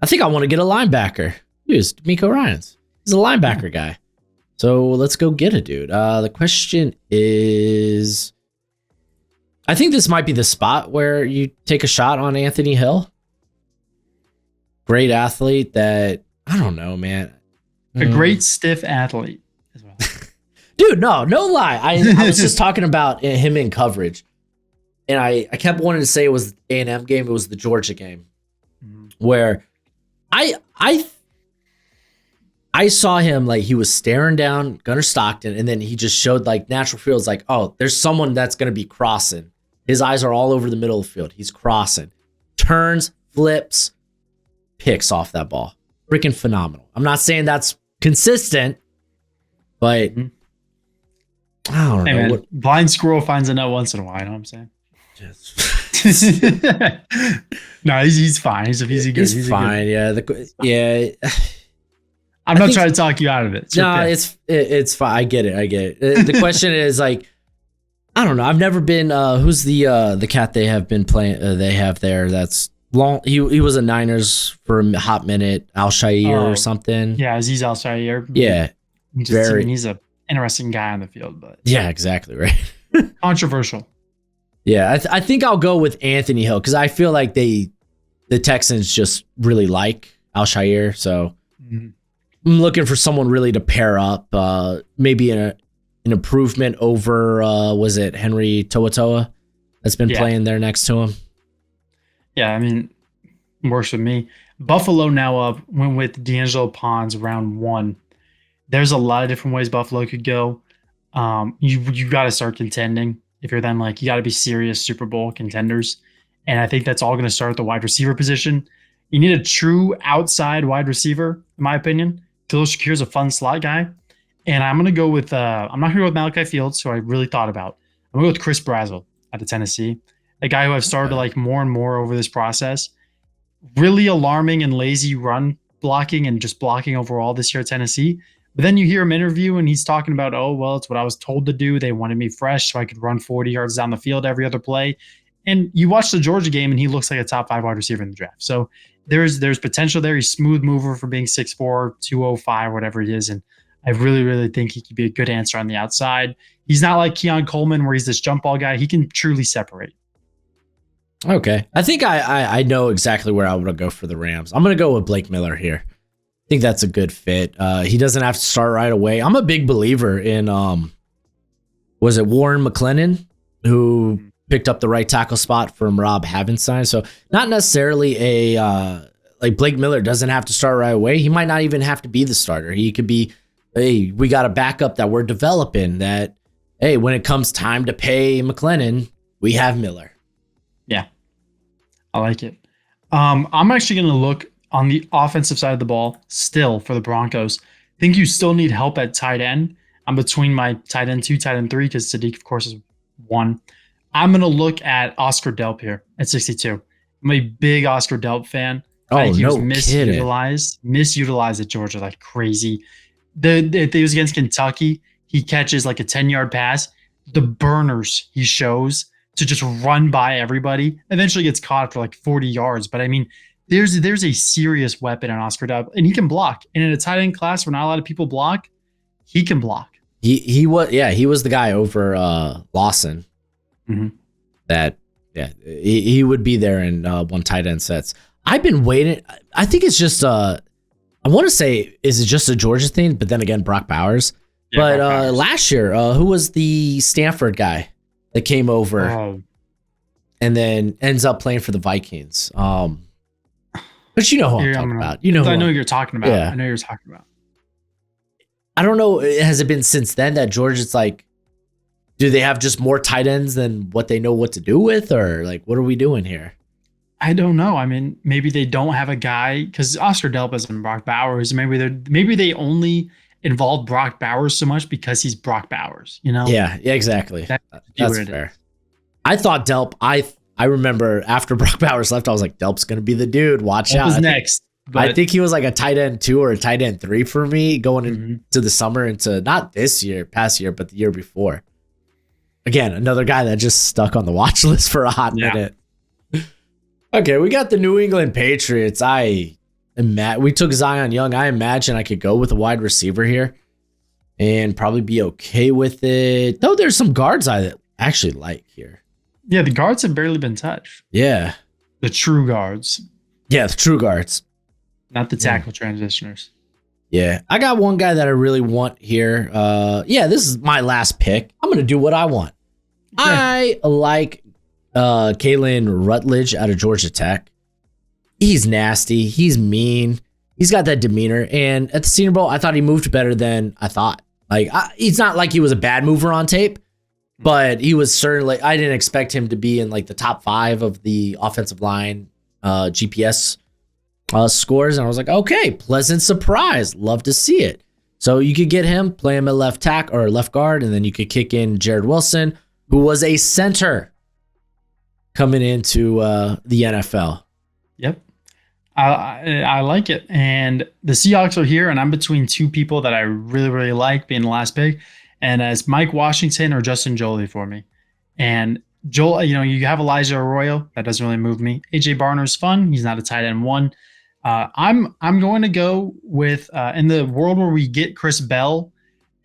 I think I want to get a linebacker. Here's D'Amico Ryans. He's a linebacker guy. So let's go get a dude. The question is, I think this might be the spot where you take a shot on Anthony Hill. Great athlete that, I don't know, man. A great stiff athlete as well. Dude, no lie. I was just talking about him in coverage. And I kept wanting to say it was the A&M game. It was the Georgia game. Where I saw him like he was staring down Gunnar Stockton, and then he just showed like natural fields like, oh, there's someone that's going to be crossing. His eyes are all over the middle of the field. He's crossing. Turns, flips, picks off that ball. Freaking phenomenal. I'm not saying that's consistent, but I don't know. Man, blind squirrel finds a nut once in a while. You know what I'm saying? No, he's fine. He's fine. Good. Yeah. I'm not trying to talk you out of it. It's fine. I get it. The question is like, I don't know. I've never been. Who's the cat they have been playing? They have there. That's long. He was a Niners for a hot minute. Al-Shaair or something. Yeah, Aziz Al-Shaair. Yeah, he's a interesting guy on the field, but yeah, exactly right. Controversial. Yeah, I think I'll go with Anthony Hill because I feel like the Texans just really like Al-Shaair, so I'm looking for someone really to pair up. Maybe an improvement over was it Henry To'oTo'o that's been playing there next to him. Yeah, I mean, works with me. Buffalo now up went with D'Angelo Pons round 1. There's a lot of different ways Buffalo could go. You got to start contending. If you're then like, you got to be serious Super Bowl contenders. And I think that's all going to start at the wide receiver position. You need a true outside wide receiver, in my opinion. Khalil Shakir's a fun slot guy. And I'm going to go with, I'm not going to go with Malachi Fields, who I really thought about. I'm going to go with Chris Brazzell out of Tennessee, a guy who I've started to like more and more over this process. Really alarming and lazy run blocking and just blocking overall this year at Tennessee. But then you hear him interview and he's talking about, oh, well, it's what I was told to do. They wanted me fresh so I could run 40 yards down the field every other play. And you watch the Georgia game and he looks like a top 5 wide receiver in the draft. So there's potential there. He's smooth mover for being 6'4", 205, whatever he is. And I really, really think he could be a good answer on the outside. He's not like Keon Coleman where he's this jump ball guy. He can truly separate. Okay. I think I know exactly where I want to go for the Rams. I'm going to go with Blake Miller here. I think that's a good fit. He doesn't have to start right away. I'm a big believer in, was it Warren McClendon, who picked up the right tackle spot from Rob Havenstein. So not necessarily like Blake Miller doesn't have to start right away. He might not even have to be the starter. He could be, hey, we got a backup that we're developing that, hey, when it comes time to pay McClendon, we have Miller. Yeah, I like it. I'm actually going to look on the offensive side of the ball still for the Broncos. I think you still need help at tight end. I'm between my tight end 2, tight end 3, because Sadiq, of course, is 1. I'm going to look at Oscar Delp here at 62. I'm a big Oscar Delp fan. I think he was misutilized at Georgia like crazy. It was against Kentucky. He catches like a 10-yard pass. The burners he shows to just run by everybody. Eventually gets caught for like 40 yards. But I mean, there's a serious weapon in Oscar Delp, and he can block. And in a tight end class where not a lot of people block, he can block. He was the guy over Lawson. That he would be there in one tight end sets. I've been waiting. I think it's just I want to say, is it just a Georgia thing? But then again, Brock Bowers. Yeah, but Brock Bowers. Last year, who was the Stanford guy that came over and then ends up playing for the Vikings? But you know who I'm talking about. You know, I know who you're talking about. Yeah. I know who you're talking about. I don't know. Has it been since then that Georgia's like, do they have just more tight ends than what they know what to do with? Or like, what are we doing here? I don't know. I mean, maybe they don't have a guy because Oscar Delp and Brock Bowers. Maybe they only involve Brock Bowers so much because he's Brock Bowers, you know? Yeah, exactly. That's fair. I thought Delp, I remember after Brock Bowers left, I was like, Delp's going to be the dude. Watch out. Who's next? I think he was like a tight end 2 or a tight end 3 for me going into the summer, into not this year, past year, but the year before. Again, another guy that just stuck on the watch list for a hot minute. Okay, we got the New England Patriots. We took Zion Young. I imagine I could go with a wide receiver here and probably be okay with it. Though there's some guards I actually like here. Yeah, the guards have barely been touched. Yeah. The true guards. Yeah, the true guards. Not the tackle transitioners. Yeah. I got one guy that I really want here. This is my last pick. I'm going to do what I want. Yeah. I like Kalen Rutledge out of Georgia Tech. He's nasty. He's mean. He's got that demeanor. And at the Senior Bowl, I thought he moved better than I thought. Like, he's not like he was a bad mover on tape, but he was certainly, I didn't expect him to be in like the top 5 of the offensive line GPS scores, and I was like, okay, pleasant surprise. Love to see it. So you could get him, play him at left tack or left guard, and then you could kick in Jared Wilson, who was a center coming into the NFL. Yep. I like it. And the Seahawks are here, and I'm between two people that I really, really like being the last pick. And as Mike Washington or Justin Jolie for me. And Joel, you have Elijah Arroyo. That doesn't really move me. AJ Barner's fun. He's not a tight end one. I'm going to go with in the world where we get Chris Bell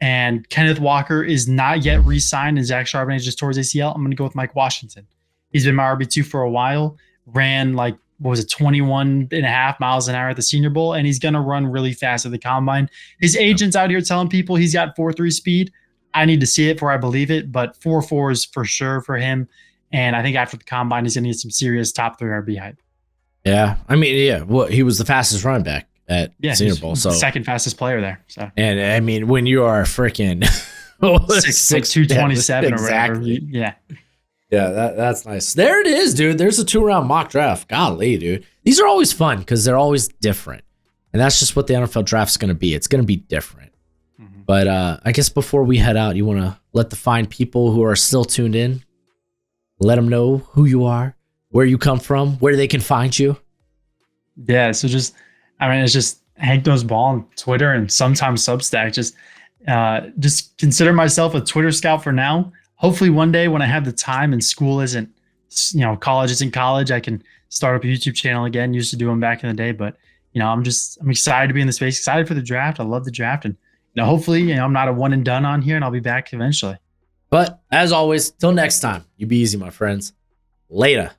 and Kenneth Walker is not yet re-signed and Zach Charbonnet just towards ACL. I'm going to go with Mike Washington. He's been my RB2 for a while. Ran 21.5 miles an hour at the Senior Bowl, and he's going to run really fast at the combine. His agent's out here telling people he's got 4.3 speed. I need to see it before I believe it, but 4.4 is for sure for him. And I think after the combine, he's going to get some serious top 3 RB hype. Yeah. I mean, yeah. Well, he was the fastest running back at Senior Bowl. So second fastest player there. So, and I mean, when you are freaking 227 exactly. or whatever. Yeah. Yeah, that's nice. There it is, dude. There's a 2-round mock draft. Golly, dude. These are always fun because they're always different. And that's just what the NFL draft's going to be. It's going to be different. Mm-hmm. But I guess before we head out, you want to let the fine people who are still tuned in, let them know who you are, where you come from, where they can find you. Yeah, so it's just Hank Knows Ball on Twitter and sometimes Substack. Just consider myself a Twitter scout for now. Hopefully one day when I have the time and school isn't, college isn't college, I can start up a YouTube channel again. Used to do them back in the day, but I'm excited to be in the space, excited for the draft. I love the draft, and hopefully I'm not a one and done on here, and I'll be back eventually. But as always, till next time, you be easy, my friends. Later.